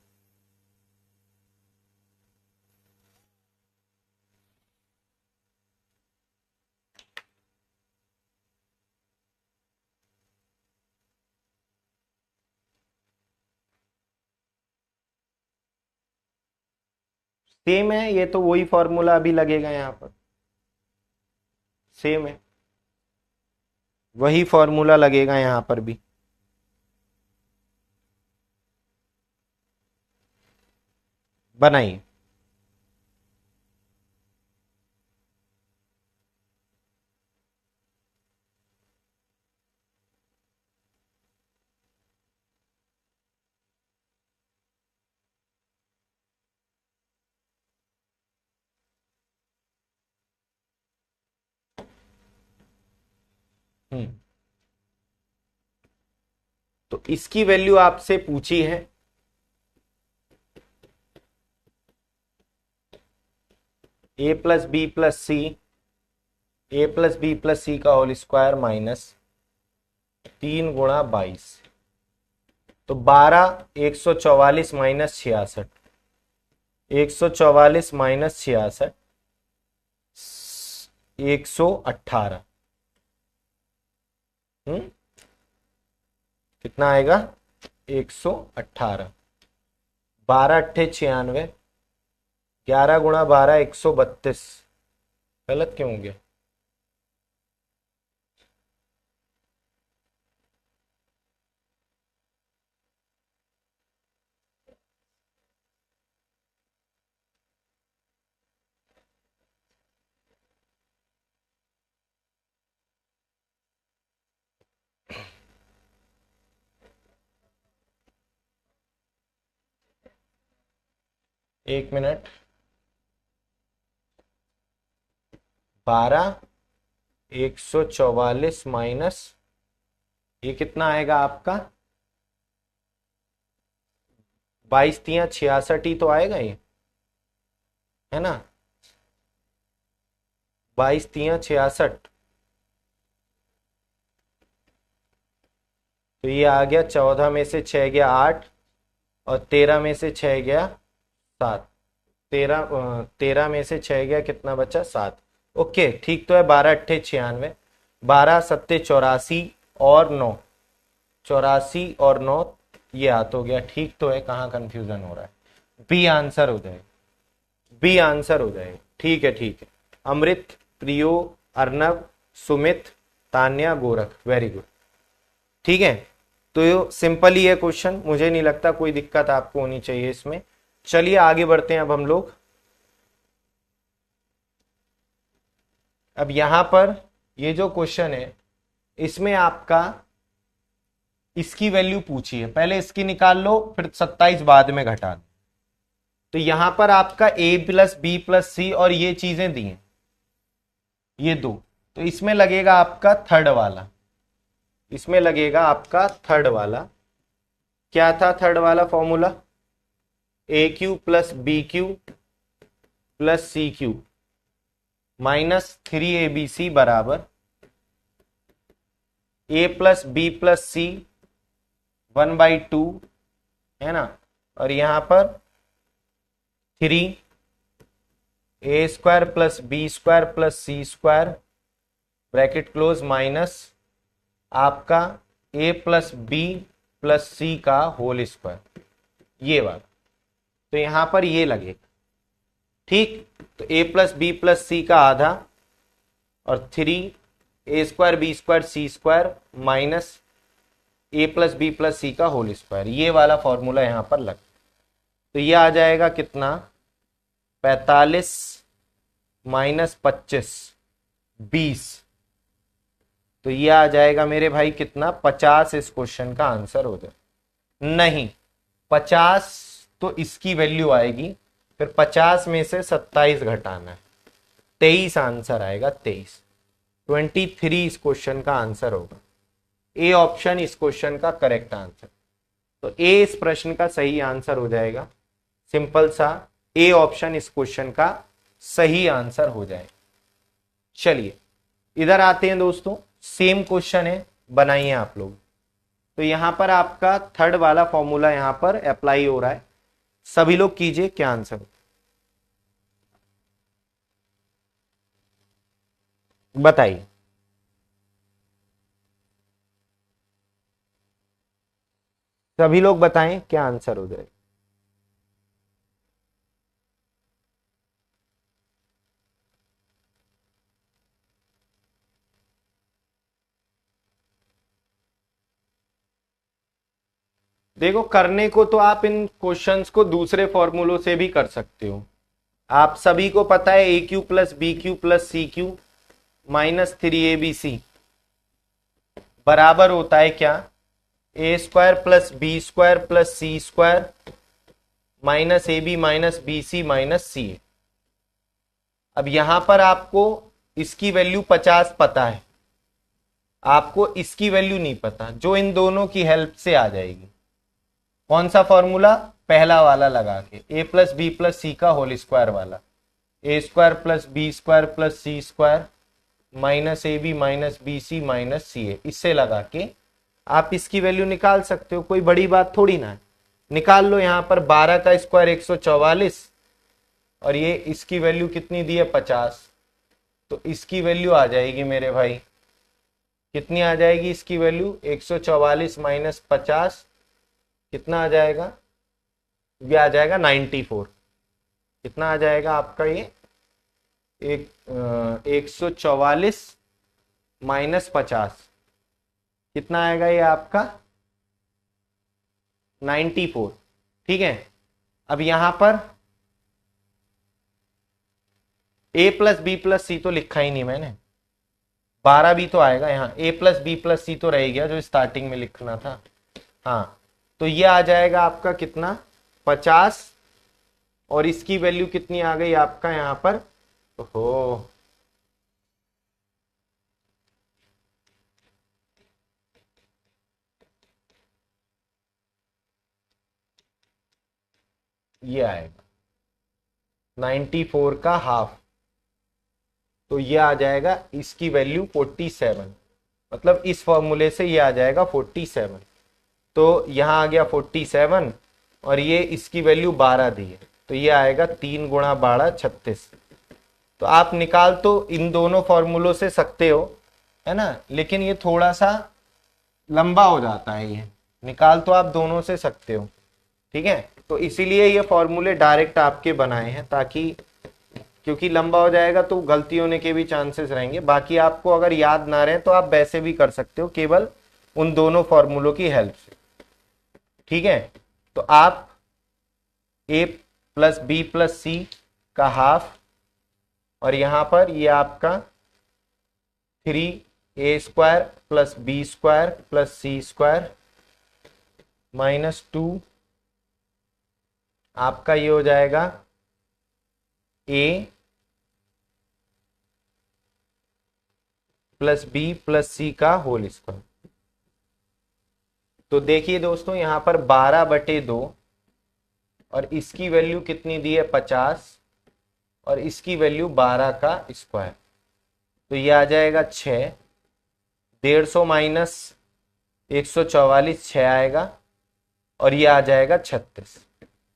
S1: सेम है, ये तो वही फॉर्मूला अभी लगेगा यहां पर, सेम है, वही फॉर्मूला लगेगा यहां पर भी। बनाइए। तो इसकी वैल्यू आपसे पूछी है a plus B plus C, A plus B plus C का होल स्क्वायर माइनस 3 × 22। तो 12, 144 माइनस 66, 144 माइनस 66, 118। कितना आएगा? 118। 12 अट्ठे 96, 11 × 12 132। गलत क्यों हो गया? एक मिनट। 12, 144 माइनस, ये कितना आएगा आपका? 22 × 66 ही तो आएगा ये, है ना? 22 × 66। तो ये आ गया 14 में से 6 गया 8, और 13 में से 6 गया 7। 13 में से 6 गया, कितना बचा? 7। ओके, ठीक तो है। 12 अट्ठे 96, 12 सत्ते 84 और 9, 84 और 9, ये हाथ हो गया। ठीक तो है। कहाँ कंफ्यूजन हो रहा है? बी आंसर हो जाएगा, बी आंसर हो जाएगा। ठीक है, ठीक है। अमृत, प्रियो, अर्नव, सुमित, तान्या, गोरख, वेरी गुड। ठीक है, तो सिंपल ही है क्वेश्चन, मुझे नहीं लगता कोई दिक्कत आपको होनी चाहिए इसमें। चलिए आगे बढ़ते हैं अब हम लोग। अब यहां पर ये जो क्वेश्चन है, इसमें आपका इसकी वैल्यू पूछी है, पहले इसकी निकाल लो, फिर 27 बाद में घटा दो। तो यहां पर आपका a plus B plus C और ये चीजें दी हैं, ये दो। तो इसमें लगेगा आपका थर्ड वाला, इसमें लगेगा आपका थर्ड वाला। क्या था थर्ड वाला formula? A cube plus B cube plus C cube minus 3abc बराबर a plus B plus C 1/2, है ना? और यहां पर 3 a² plus b² plus c² bracket close minus आपका a plus B plus C का होल स्क्वायर, ये वाला। तो यहां पर ये लगेगा। ठीक, तो a plus B plus C का आधा और 3 a² b² c² minus a plus B plus C का होल स्क्वायर, ये वाला फॉर्मूला यहां पर लग। तो ये आ जाएगा कितना? 45 माइनस 25 20। तो ये आ जाएगा मेरे भाई कितना? 50 इस क्वेश्चन का आंसर हो जाए। नहीं, 50 तो इसकी वैल्यू आएगी, फिर 50 में से 27 घटाना है, 23 आंसर आएगा। 23 इस क्वेश्चन का आंसर होगा। ए ऑप्शन इस क्वेश्चन का करेक्ट आंसर। तो ए इस प्रश्न का सही आंसर हो जाएगा। सिंपल सा, ए ऑप्शन इस क्वेश्चन का सही आंसर हो जाएगा। चलिए इधर आते हैं दोस्तों, सेम क्वेश्चन है, बनाइए आप लोग। तो यहां पर आपका थर्ड वाला फॉर्मूला यहां पर अप्लाई हो रहा है, सभी लोग कीजिए क्या आंसर हो बताइए। सभी लोग बताएं क्या आंसर हो जाएगा। देखो, करने को तो आप इन क्वेश्चंस को दूसरे फॉर्मूलों से भी कर सकते हो। आप सभी को पता है A cube plus B cube plus C cube minus 3abc बराबर होता है क्या? a² plus b² plus c² minus ab minus bc minus ca। अब यहां पर आपको इसकी वैल्यू 50 पता है, आपको इसकी वैल्यू नहीं पता, जो इन दोनों की हेल्प से आ जाएगी। कौन सा फॉर्मूला? पहला वाला लगा के, A plus B plus C का होल स्क्वायर वाला, A square plus B square plus C square minus A B minus B C minus C A, इससे लगा के आप इसकी वैल्यू निकाल सकते हो। कोई बड़ी बात थोड़ी ना है, निकाल लो। यहां पर 12 का स्क्वायर 144 और ये इसकी वैल्यू कितनी दी है 50, तो इसकी वैल्यू आ जाएगी मेरे भाई, कितनी आ जाएगी इसकी वैल्यू? 144 माइनस 50 कितना आ जाएगा? ये आ जाएगा 94। कितना आ जाएगा आपका ये? 144 माइनस 50 कितना आएगा ये आपका? 94। ठीक है, अब यहां पर a plus B plus C तो लिखा ही नहीं मैंने, 12 भी तो आएगा यहाँ, a plus B plus C तो रह गया जो स्टार्टिंग में लिखना था। हाँ, तो ये आ जाएगा आपका कितना? 50 और इसकी वैल्यू कितनी आ गई आपका यहाँ पर? हो ये आएगा 94 का हाफ, तो ये आ जाएगा इसकी वैल्यू 47, मतलब इस फॉर्मूले से ये आ जाएगा 47। तो यहां आ गया 47 और ये इसकी वैल्यू 12 दी है, तो ये आएगा 3 गुणा 12 36। तो आप निकाल तो इन दोनों फॉर्मूलों से सकते हो, है ना, लेकिन ये थोड़ा सा लंबा हो जाता है, ये निकाल तो आप दोनों से सकते हो। ठीक है, तो इसीलिए ये फॉर्मूले डायरेक्ट आपके बनाए हैं, ताकि क्योंकि लंबा हो जाएगा तो गलती होने के भी चांसेस रहेंगे। बाकी आपको अगर याद ना रहे तो आप वैसे भी कर सकते हो, केवल उन दोनों फॉर्मूलों की हेल्प से। ठीक है, तो आप a plus B plus C का हाफ और यहां पर ये आपका 3a square plus B square plus सी स्क्वायर माइनस 2 आपका ये हो जाएगा a plus B plus C का होल स्क्वायर। तो देखिए दोस्तों, यहां पर 12/2 और इसकी वैल्यू कितनी दी है 50 और इसकी वैल्यू 12 का स्क्वायर, तो ये आ जाएगा 6। 150 माइनस 144 6 आएगा और ये आ जाएगा 36।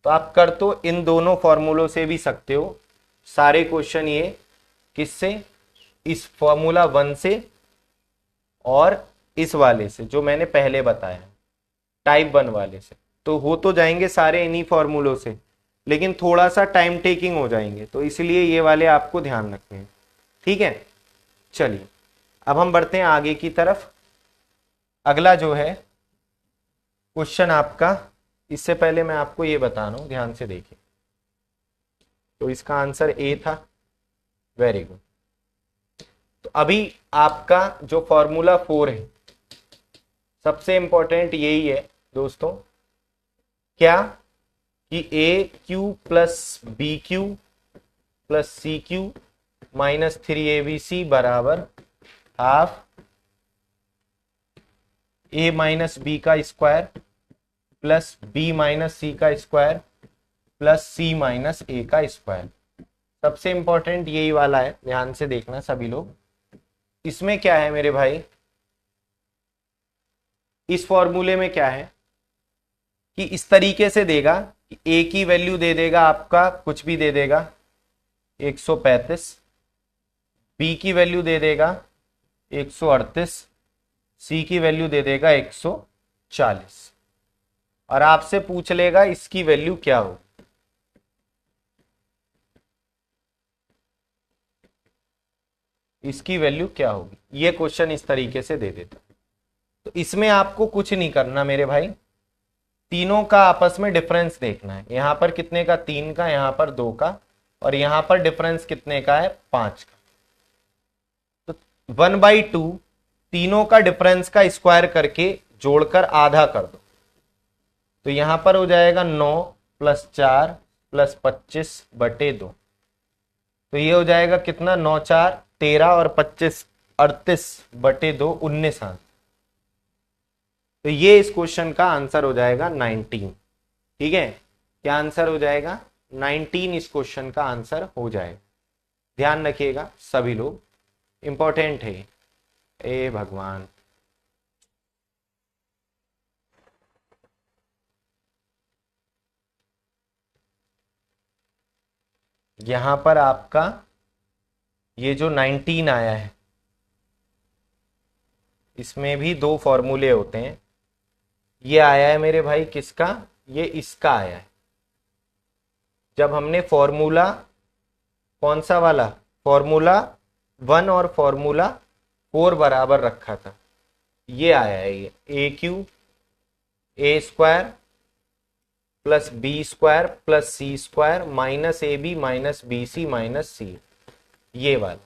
S1: तो आप कर तो इन दोनों फॉर्मूलों से भी सकते हो सारे क्वेश्चन, ये किससे? इस फॉर्मूला 1 से और इस वाले से जो मैंने पहले बताया टाइप 1 वाले से, तो हो तो जाएंगे सारे इन्हीं फॉर्मूलों से, लेकिन थोड़ा सा टाइम टेकिंग हो जाएंगे, तो इसलिए ये वाले आपको ध्यान रखने हैं। ठीक है, चलिए अब हम बढ़ते हैं आगे की तरफ। अगला जो है क्वेश्चन आपका, इससे पहले मैं आपको ये बता रहा हूं, ध्यान से देखिए। तो इसका आंसर ए था, वेरी गुड। तो अभी आपका जो फॉर्मूला 4 है, सबसे इंपॉर्टेंट यही है दोस्तों, क्या कि A cube plus B cube plus C cube minus 3abc बराबर हाफ ए माइनस बी का square plus B minus C का square plus C minus A का स्क्वायर। सबसे इंपॉर्टेंट यही वाला है, ध्यान से देखना सभी लोग। इसमें क्या है मेरे भाई, इस फॉर्मूले में क्या है कि इस तरीके से देगा कि ए की वैल्यू दे देगा आपका, कुछ भी दे देगा 135, बी की वैल्यू दे देगा 138, सी की वैल्यू दे देगा 140 और आपसे पूछ लेगा इसकी वैल्यू क्या हो। इसकी वैल्यू क्या होगी, ये क्वेश्चन इस तरीके से दे देता। तो इसमें आपको कुछ नहीं करना मेरे भाई, तीनों का आपस में डिफरेंस देखना है। यहां पर कितने का? 3 का, यहां पर 2 का, और यहां पर डिफरेंस कितने का है? 5 का। तो 1/2 तीनों का डिफरेंस का स्क्वायर करके जोड़कर आधा कर दो, तो यहां पर हो जाएगा 9 + 4 + 25/2। तो ये हो जाएगा कितना? 9 × 4 = 13 और 25 38/2 19 आंसर। तो ये इस क्वेश्चन का आंसर हो जाएगा 19। ठीक है, क्या आंसर हो जाएगा? 19 इस क्वेश्चन का आंसर हो जाएगा। ध्यान रखिएगा सभी लोग, इंपॉर्टेंट है। ए भगवान, यहां पर आपका ये जो 19 आया है, इसमें भी दो फॉर्मूले होते हैं। ये आया है मेरे भाई किसका? ये इसका आया है। जब हमने फॉर्मूला कौन सा वाला, फॉर्मूला 1 और फॉर्मूला 4 बराबर रखा था, ये आया है। ये A cube A square plus B square plus C square minus A B minus B C minus C, ये वाला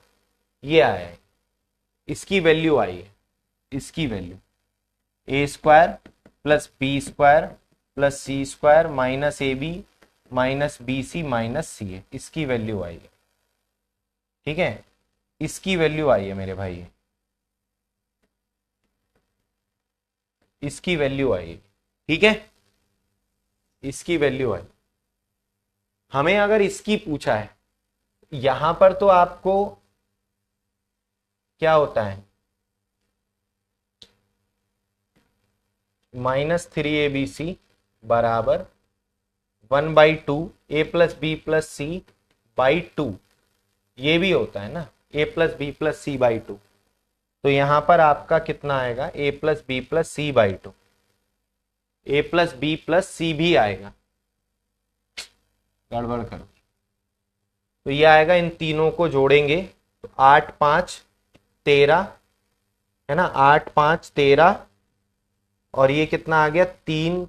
S1: ये आया है। इसकी वैल्यू आई है, इसकी value A square plus B square plus C square minus A B minus B C minus C है, इसकी वैल्यू आई है। ठीक है, इसकी वैल्यू आई है मेरे भाई, इसकी वैल्यू आई है। ठीक है, इसकी वैल्यू आई। हमें अगर इसकी पूछा है, यहां पर तो आपको क्या होता है, -3abc बराबर 1/2 a plus B plus C by 2, ये भी होता है ना, a plus B plus C by 2। तो यहां पर आपका कितना आएगा? a plus B plus C by 2, a plus B plus C भी आएगा, गड़बड़ करो। तो ये आएगा, इन तीनों को जोड़ेंगे तो 8 5 13 है ना, 8 5 13, और ये कितना आ गया? 3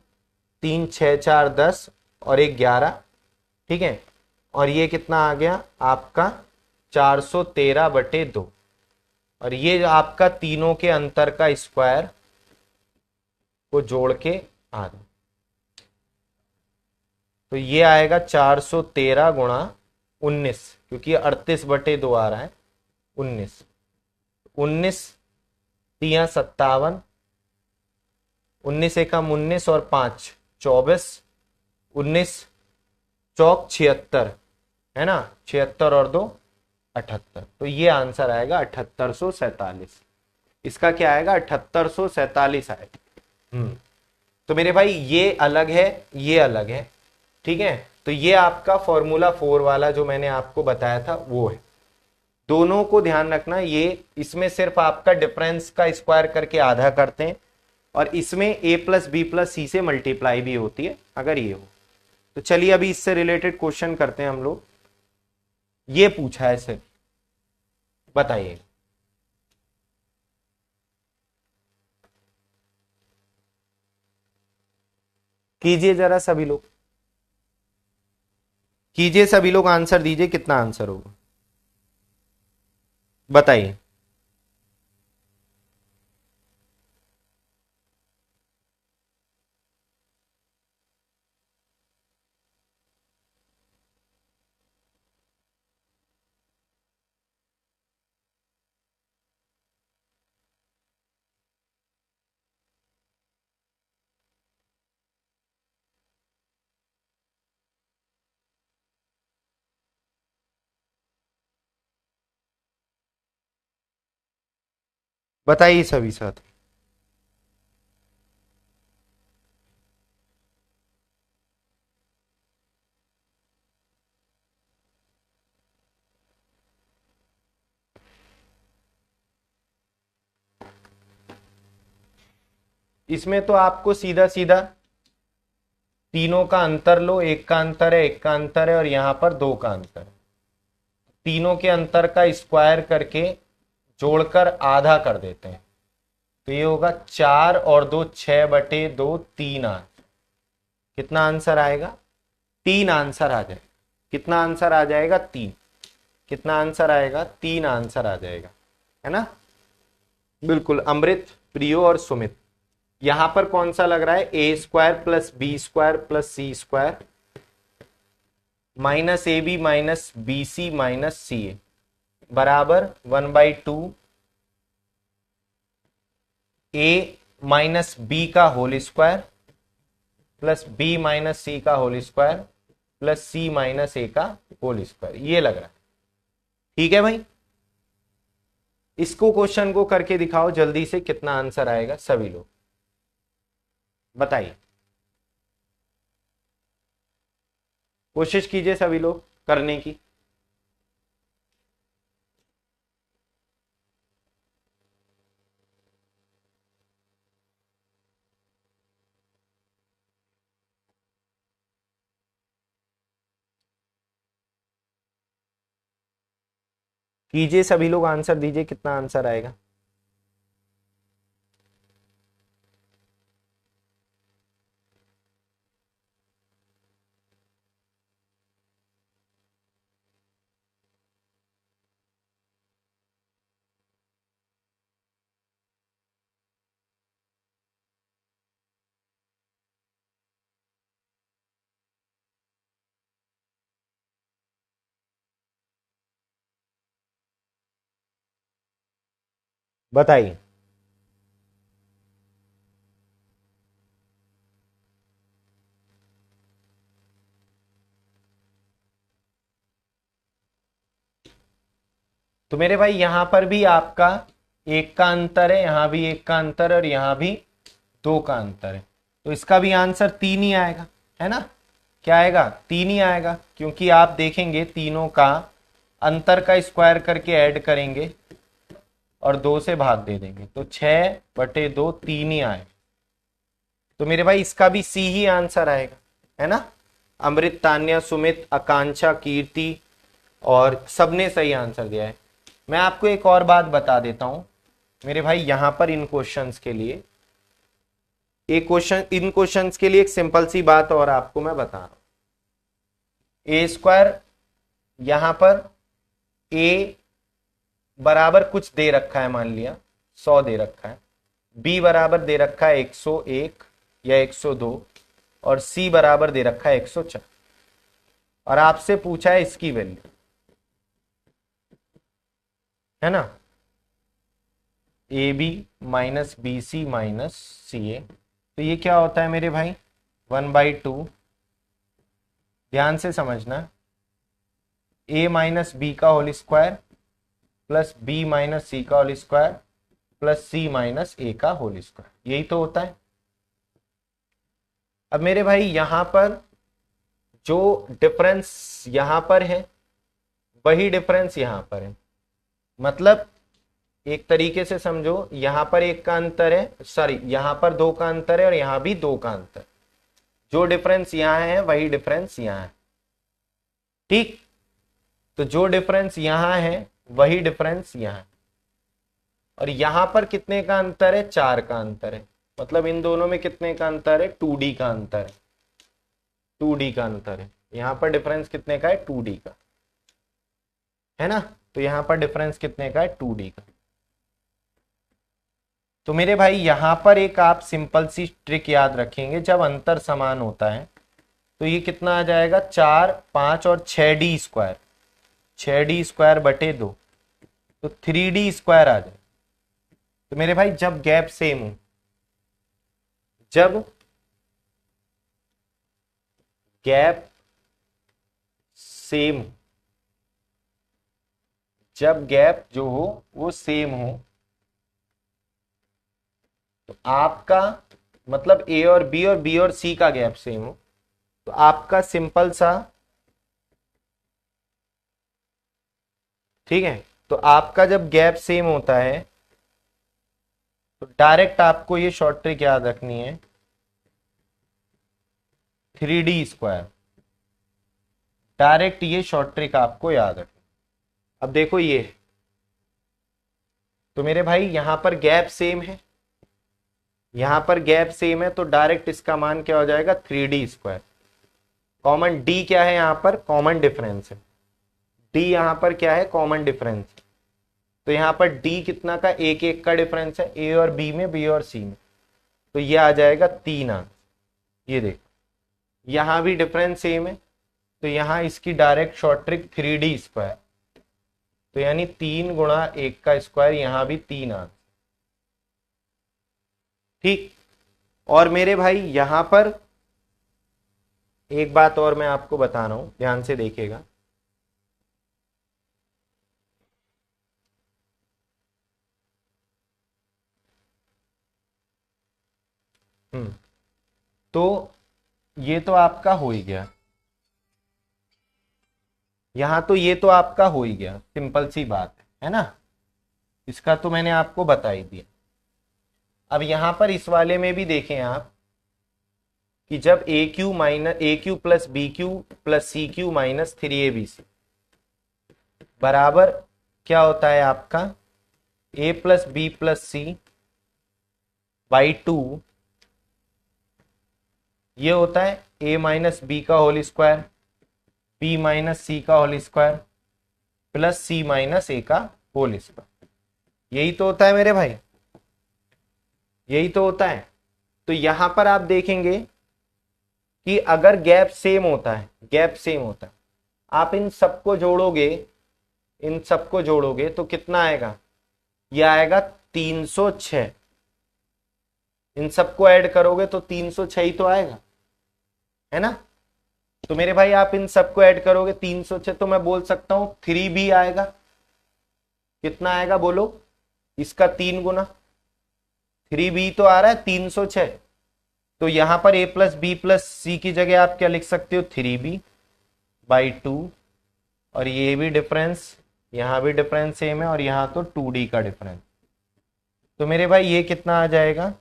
S1: 3 6 4 10 और 1 11। ठीक है, और ये कितना आ गया आपका? 413/2, और ये आपका तीनों के अंतर का स्क्वायर को जोड़ के आधा। तो ये आएगा 413 गुणा 19, क्योंकि 38/2 आ रहा है, 19 19 3 57, 19 एकम 19 और 5 24, 19 चौक 76 है ना, 76 और 2 78। तो ये आंसर आएगा 7847। इसका क्या आएगा? 7847 आएगा। तो मेरे भाई ये अलग है, ये अलग है। ठीक है, तो ये आपका फॉर्मूला 4 वाला जो मैंने आपको बताया था वो है। दोनों को ध्यान रखना, ये इसमें सिर्फ आपका डिफरेंस का स्क्वायर करके आधा करते हैं, और इसमें a प्लस बी प्लस सी से मल्टीप्लाई भी होती है अगर ये हो। तो चलिए अभी इससे रिलेटेड क्वेश्चन करते हैं हम लोग। ये पूछा है सिर्फ, बताइए। कीजिए जरा सभी लोग, कीजिए सभी लोग, आंसर दीजिए, कितना आंसर होगा बताइए। बताइए सभी साथ। इसमें तो आपको सीधा सीधा तीनों का अंतर लो, एक का अंतर है, एक का अंतर है, और यहां पर 2 का अंतर है। तीनों के अंतर का स्क्वायर करके जोड़कर आधा कर देते हैं, तो ये होगा 4 और 2 6/2 3 आंसर। कितना आंसर आएगा? 3 आंसर आ जाएगा। कितना आंसर आ जाएगा? 3। कितना आंसर आएगा? 3 आंसर आ जाएगा, है ना। बिल्कुल, अमृत, प्रियो और सुमित। यहां पर कौन सा लग रहा है? A square plus B square plus C square minus AB minus BC minus CA बराबर 1/2 ए माइनस बी का whole square plus B minus C का whole square plus C minus A का होल स्क्वायर, ये लग रहा है। ठीक है भाई, इसको क्वेश्चन को करके दिखाओ जल्दी से, कितना आंसर आएगा सभी लोग बताइए। कोशिश कीजिए सभी लोग करने की। कीजिए सभी लोग, आंसर दीजिए, कितना आंसर आएगा। बताइए। तो मेरे भाई यहां पर भी आपका एक का अंतर है, यहां भी एक का अंतर है और यहां भी दो का अंतर है, तो इसका भी आंसर तीन ही आएगा, है ना। क्या आएगा? तीन ही आएगा, क्योंकि आप देखेंगे तीनों का अंतर का स्क्वायर करके ऐड करेंगे और दो से भाग दे देंगे, तो 6/2 तीन ही आए। तो मेरे भाई इसका भी सी ही आंसर आएगा, है ना। अमृत, तान्या, सुमित, आकांक्षा, कीर्ति और सबने सही आंसर दिया है। मैं आपको एक और बात बता देता हूं मेरे भाई, यहां पर इन क्वेश्चंस के लिए इन क्वेश्चंस के लिए एक सिंपल सी बात और आपको मैं बता रहा हूं। ए स्क्वायर, यहां पर ए बराबर कुछ दे रखा है, मान लिया 100 दे रखा है, बी बराबर दे रखा है 101 या 102 और सी बराबर दे रखा है 104, और आपसे पूछा है इसकी वैल्यू, है ना। A B minus B C minus C A, तो ये क्या होता है मेरे भाई? 1/2। ध्यान से समझना, ए माइनस बी का whole square plus B minus C का whole square plus C minus A का होल स्क्वायर, यही तो होता है। अब मेरे भाई यहां पर जो डिफरेंस यहां पर है वही डिफरेंस यहां पर है, मतलब एक तरीके से समझो, यहां पर एक का अंतर है, सॉरी यहां पर दो का अंतर है और यहां भी दो का अंतर, जो डिफरेंस यहां है वही डिफरेंस यहां है। ठीक, तो जो डिफरेंस यहां है वही डिफरेंस यहां है, और यहां पर कितने का अंतर है? 4 का अंतर है, मतलब इन दोनों में कितने का अंतर है? 2D का अंतर है, 2D का अंतर है। यहां पर डिफरेंस कितने का है? 2D का, है ना। तो यहां पर डिफरेंस कितने का है? 2D का। तो मेरे भाई यहां पर एक आप सिंपल सी ट्रिक याद रखेंगे, जब अंतर समान होता है तो ये कितना आ जाएगा? 4, 5 और 6D स्क्वायर, 6D स्क्वायर बटे 2, तो 3D स्क्वायर आ जाए। तो मेरे भाई जब गैप सेम हो, जब गैप सेम, जब गैप जो हो वो सेम हो, तो आपका मतलब ए और बी और सी का गैप सेम हो, तो आपका सिंपल सा, ठीक है, तो आपका जब गैप सेम होता है तो डायरेक्ट आपको ये शॉर्ट ट्रिक याद रखनी है, 3D स्क्वायर, डायरेक्ट ये शॉर्ट ट्रिक आपको याद रखनी। अब देखो ये, तो मेरे भाई यहां पर गैप सेम है, यहां पर गैप सेम है, तो डायरेक्ट इसका मान क्या हो जाएगा? 3D square. कॉमन डी क्या है? यहां पर कॉमन डिफरेंस है, डी यहां पर क्या है? Common difference. तो यहां पर डी कितना का? एक एक का डिफरेंस है, ए और बी में, बी और सी में, तो ये आ जाएगा 3 आंसर। ये देखो यहां भी डिफरेंस सेम है, तो यहां इसकी direct short trick 3D square, तो यानी 3 गुणा 1 का स्क्वायर, यहां भी 3 आंसर। ठीक। और मेरे भाई यहां पर एक बात और मैं आपको बता रहा हूं, ध्यान से देखिएगा। तो ये तो आपका हो ही गया, यहां तो ये तो आपका हो ही गया, सिंपल सी बात है ना। इसका तो मैंने आपको बता ही दिया। अब यहां पर इस वाले में भी देखें आप कि जब A cube plus B cube plus C cube minus 3 ABC बराबर क्या होता है आपका A plus B plus C by 2, ये होता है ए माइनस बी का whole square, B minus C का whole square plus C minus A का होल स्क्वायर। यही तो होता है मेरे भाई, यही तो होता है। तो यहां पर आप देखेंगे कि अगर गैप सेम होता है, गैप सेम होता है, आप इन सबको जोड़ोगे, इन सबको जोड़ोगे तो कितना आएगा, यह आएगा 306। इन सबको ऐड करोगे तो 306 ही तो आएगा, है ना। तो मेरे भाई आप इन सबको ऐड करोगे 306, तो मैं बोल सकता हूं 3B आएगा। कितना आएगा बोलो, इसका 3 गुना 3B तो आ रहा है 306। तो यहां पर a प्लस बी प्लस सी की जगह आप क्या लिख सकते हो, 3B बाई 2, और ये भी डिफरेंस, यहां भी डिफरेंस सेम है, और यहां तो 2D का डिफरेंस। तो मेरे भाई ये कितना आ जाएगा,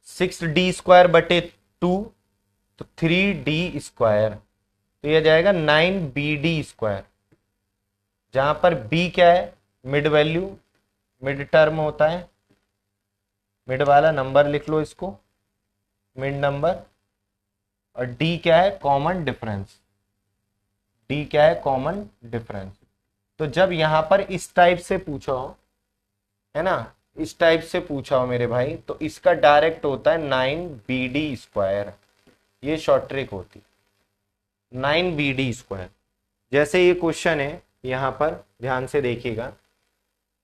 S1: 6D स्क्वायर बटे 2, तो 3D स्क्वायर, तो यह जाएगा 9BD स्क्वायर, जहां पर B क्या है, मिड वैल्यू, मिड टर्म होता है, मिड वाला नंबर लिख लो इसको, मिड नंबर, और D क्या है, कॉमन डिफरेंस, D क्या है, कॉमन डिफरेंस। तो जब यहां पर इस टाइप से पूछा हो, है ना, इस टाइप से पूछा हो मेरे भाई, तो इसका डायरेक्ट होता है 9BD स्क्वायर, ये शॉर्ट ट्रिक होती 9BD स्क्वायर। जैसे ये क्वेश्चन है, यहां पर ध्यान से देखिएगा,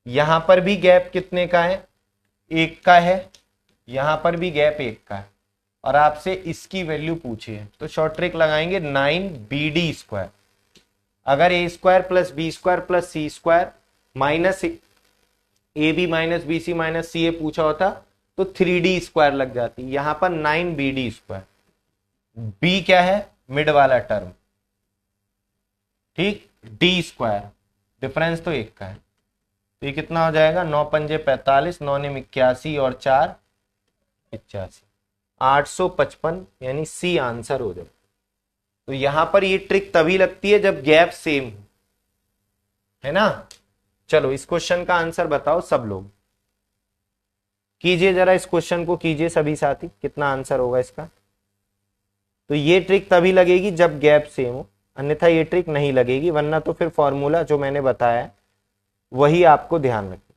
S1: यहां पर भी गैप कितने का है, 1 का है, यहां पर भी गैप 1 का है, और आपसे इसकी वैल्यू पूछी है, तो शॉर्ट ट्रिक लगाएंगे 9BD स्क्वायर। अगर A square plus B square plus C square minus A B minus B C minus C A पूछा होता तो 3D स्क्वायर लग जाती, यहां पर 9BD स्क्वायर। बी क्या है, मिड वाला टर्म, ठीक, डी स्क्वायर, डिफरेंस तो 1 का है, तो ये कितना हो जाएगा, 9 पंजे 45, 9 ने 81 और 4 85, 855, यानी सी आंसर हो जाए। तो यहां पर ये ट्रिक तभी लगती है जब गैप सेम हो, है ना। चलो इस क्वेश्चन का आंसर बताओ सब लोग, कीजिए जरा इस क्वेश्चन को, कीजिए सभी साथी, कितना आंसर होगा इसका। तो ये ट्रिक तभी लगेगी जब गैप सेम हो, अन्यथा ये ट्रिक नहीं लगेगी, वरना तो फिर फॉर्मूला जो मैंने बताया वही आपको ध्यान रखना।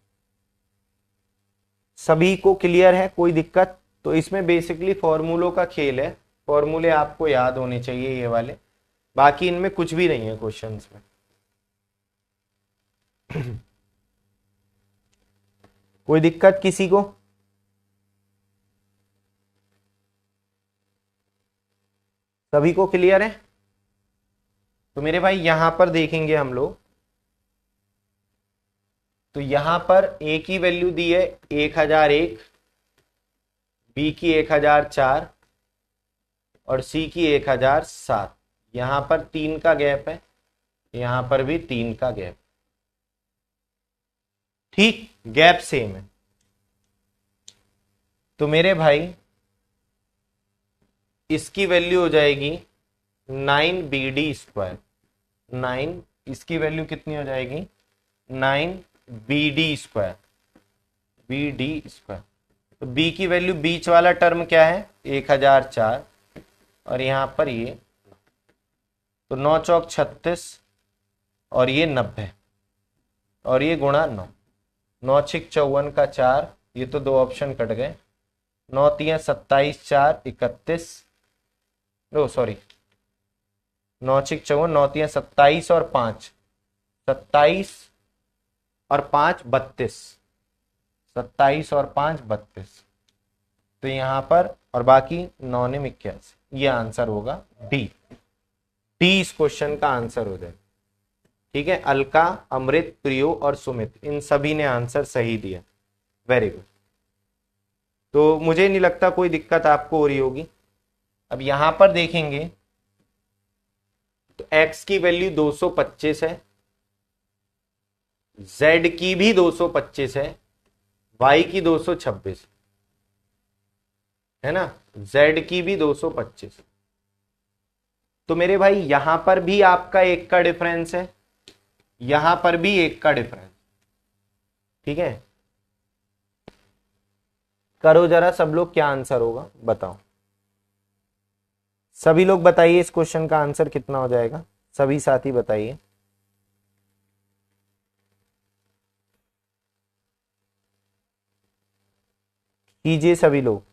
S1: सभी को क्लियर है, कोई दिक्कत। तो इसमें बेसिकली फॉर्मूलों का खेल है, फॉर्मूले आपको याद होने चाहिए ये वाले, बाकी इनमें कुछ भी नहीं है क्वेश्चंस में। कोई दिक्कत किसी को, सभी को क्लियर है। तो मेरे भाई यहां पर देखेंगे हम लोग, तो यहां पर ए की वैल्यू दी है 1001, बी की 1004 और सी की 1007। यहां पर 3 का गैप है, यहां पर भी 3 का गैप, ठीक, गैप सेम है। तो मेरे भाई इसकी वैल्यू हो जाएगी 9BD स्क्वायर, 9, इसकी वैल्यू कितनी हो जाएगी, 9BD स्क्वायर, BD स्क्वायर। तो B की वैल्यू, बीच वाला टर्म क्या है, 1004, और यहां पर ये, तो 9 चौक 36, और ये 90, और ये गुणा 9, 9 छिक 54 का 4, ये तो 2 ऑप्शन कट गए, 9 तिया 27, 4 31, नो सॉरी 9 छिक 54, 9 तिया 27 और 5 27 और 5 32, 27 और 5 32, तो यहां पर और बाकी 9 ने 81, ये आंसर होगा डी। डी इस क्वेश्चन का आंसर हो जाएगा। ठीक है, अलका, अमृत, प्रियो और सुमित, इन सभी ने आंसर सही दिया। Very good. तो मुझे नहीं लगता कोई दिक्कत आपको हो रही होगी। अब यहां पर देखेंगे तो x की वैल्यू 225 है, z की भी 225 है, y की 226 है ना, z की भी 225। तो मेरे भाई यहां पर भी आपका एक का डिफरेंस है, यहां पर भी एक का डिफरेंस। ठीक है, करो जरा सब लोग, क्या आंसर होगा बताओ। सभी लोग बताइए इस क्वेश्चन का आंसर कितना हो जाएगा, सभी साथी बताइए। कीजिए सभी लोग।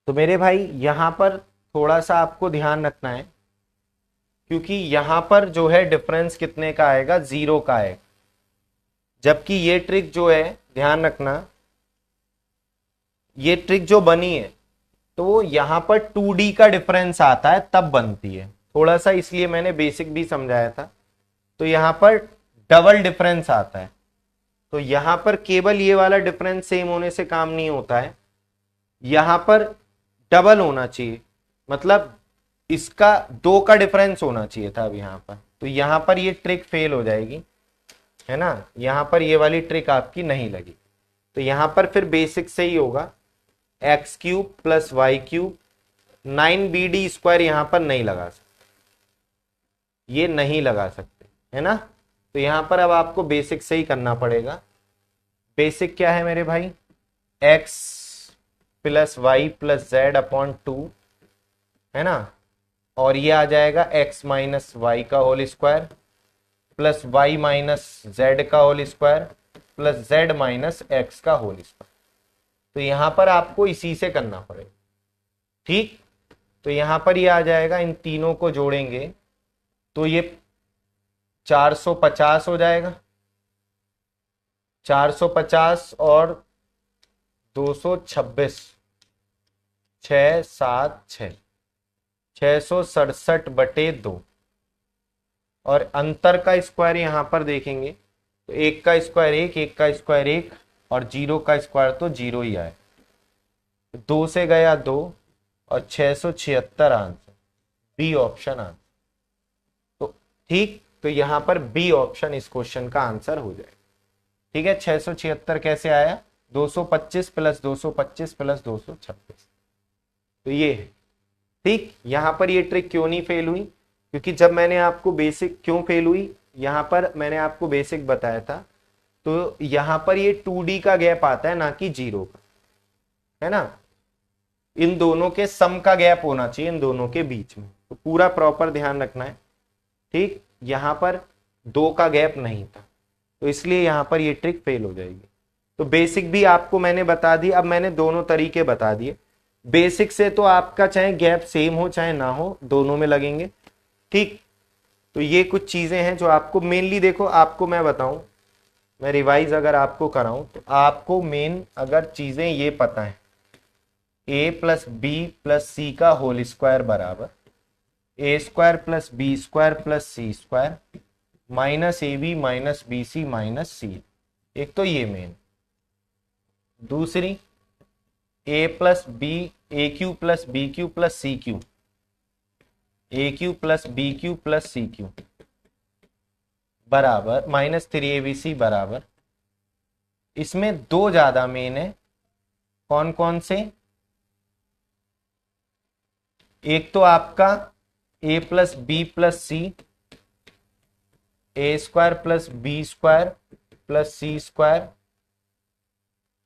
S1: तो मेरे भाई यहां पर थोड़ा सा आपको ध्यान रखना है, क्योंकि यहां पर जो है डिफरेंस कितने का आएगा, 0 का आएगा। जबकि ये ट्रिक जो है, ध्यान रखना, ये ट्रिक जो बनी है तो यहां पर 2D का डिफरेंस आता है तब बनती है। थोड़ा सा इसलिए मैंने बेसिक भी समझाया था। तो यहां पर डबल डिफरेंस आता है, तो यहां पर केवल ये वाला डिफरेंस सेम होने से काम नहीं होता है, यहां पर डबल होना चाहिए, मतलब इसका 2 का डिफरेंस होना चाहिए था अब यहां पर। तो यहां पर ये ट्रिक फेल हो जाएगी, है ना, यहां पर ये वाली ट्रिक आपकी नहीं लगी। तो यहां पर फिर बेसिक से ही होगा, x cube plus y cube, 9BD square यहां पर नहीं लगा सकते, ये नहीं लगा सकते, है ना। तो यहां पर अब आपको बेसिक से ही करना पड़ेगा। बेसिक क्या है मेरे भाई, X plus Y plus Z upon 2, है ना, और ये आ जाएगा एक्स माइनस वाई का whole square plus Y minus Z का whole square plus Z minus X का होल स्क्वायर। तो यहां पर आपको इसी से करना पड़ेगा। ठीक, तो यहां पर ये आ जाएगा, इन तीनों को जोड़ेंगे तो ये 450 हो जाएगा, 450 और 226, 676, 667/2, और अंतर का स्क्वायर यहां पर देखेंगे तो एक का स्क्वायर एक का स्क्वायर एक, और 0 का स्क्वायर तो 0 ही आए, 2 से गया 2 और 676 आंसर, बी ऑप्शन आंसर। तो ठीक, तो यहां पर बी ऑप्शन इस क्वेश्चन का आंसर हो जाएगा। ठीक है, 676 कैसे आया, 225 प्लस 225 प्लस 226, तो ये है। ठीक, यहां पर ये ट्रिक क्यों नहीं फेल हुई, क्योंकि जब मैंने आपको बेसिक क्यों फेल हुई, यहां पर मैंने आपको बेसिक बताया था, तो यहां पर ये 2D का गैप आता है, ना कि 0 का, है ना। इन दोनों के सम का गैप होना चाहिए इन दोनों के बीच में, तो पूरा प्रॉपर ध्यान रखना है। ठीक, यहां पर 2 का गैप नहीं था, तो इसलिए यहां पर ये ट्रिक फेल हो जाएगी। तो बेसिक भी आपको मैंने बता दी, अब मैंने दोनों तरीके बता दिए। बेसिक से तो आपका चाहे गैप सेम हो चाहे ना हो, दोनों में लगेंगे। ठीक, तो ये कुछ चीजें हैं जो आपको मेनली, देखो आपको मैं बताऊं, मैं रिवाइज अगर आपको कराऊं तो आपको मेन अगर चीजें ये पता है, a plus B plus C का होल स्क्वायर बराबर A square plus B square plus C square minus A B minus B C minus C, एक तो ये मेन। दूसरी, A plus B, A cube plus B cube plus C cube, A cube plus B cube plus C cube बराबर -3abc बराबर, इसमें 2 ज्यादा main है, कौन कौन से, एक तो आपका a plus B plus C, A square plus B square plus C square,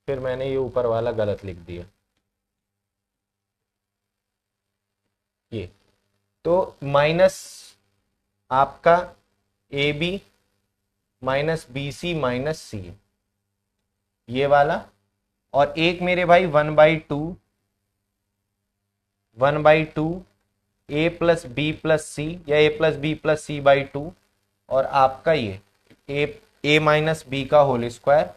S1: फिर मैंने ये ऊपर वाला गलत लिख दिया, ये तो माइनस आपका A B minus B C minus C, ये वाला, और एक मेरे भाई 1/2 1/2 a plus B plus C या a plus B plus C by 2 और आपका ये a माइनस बी का होल स्क्वायर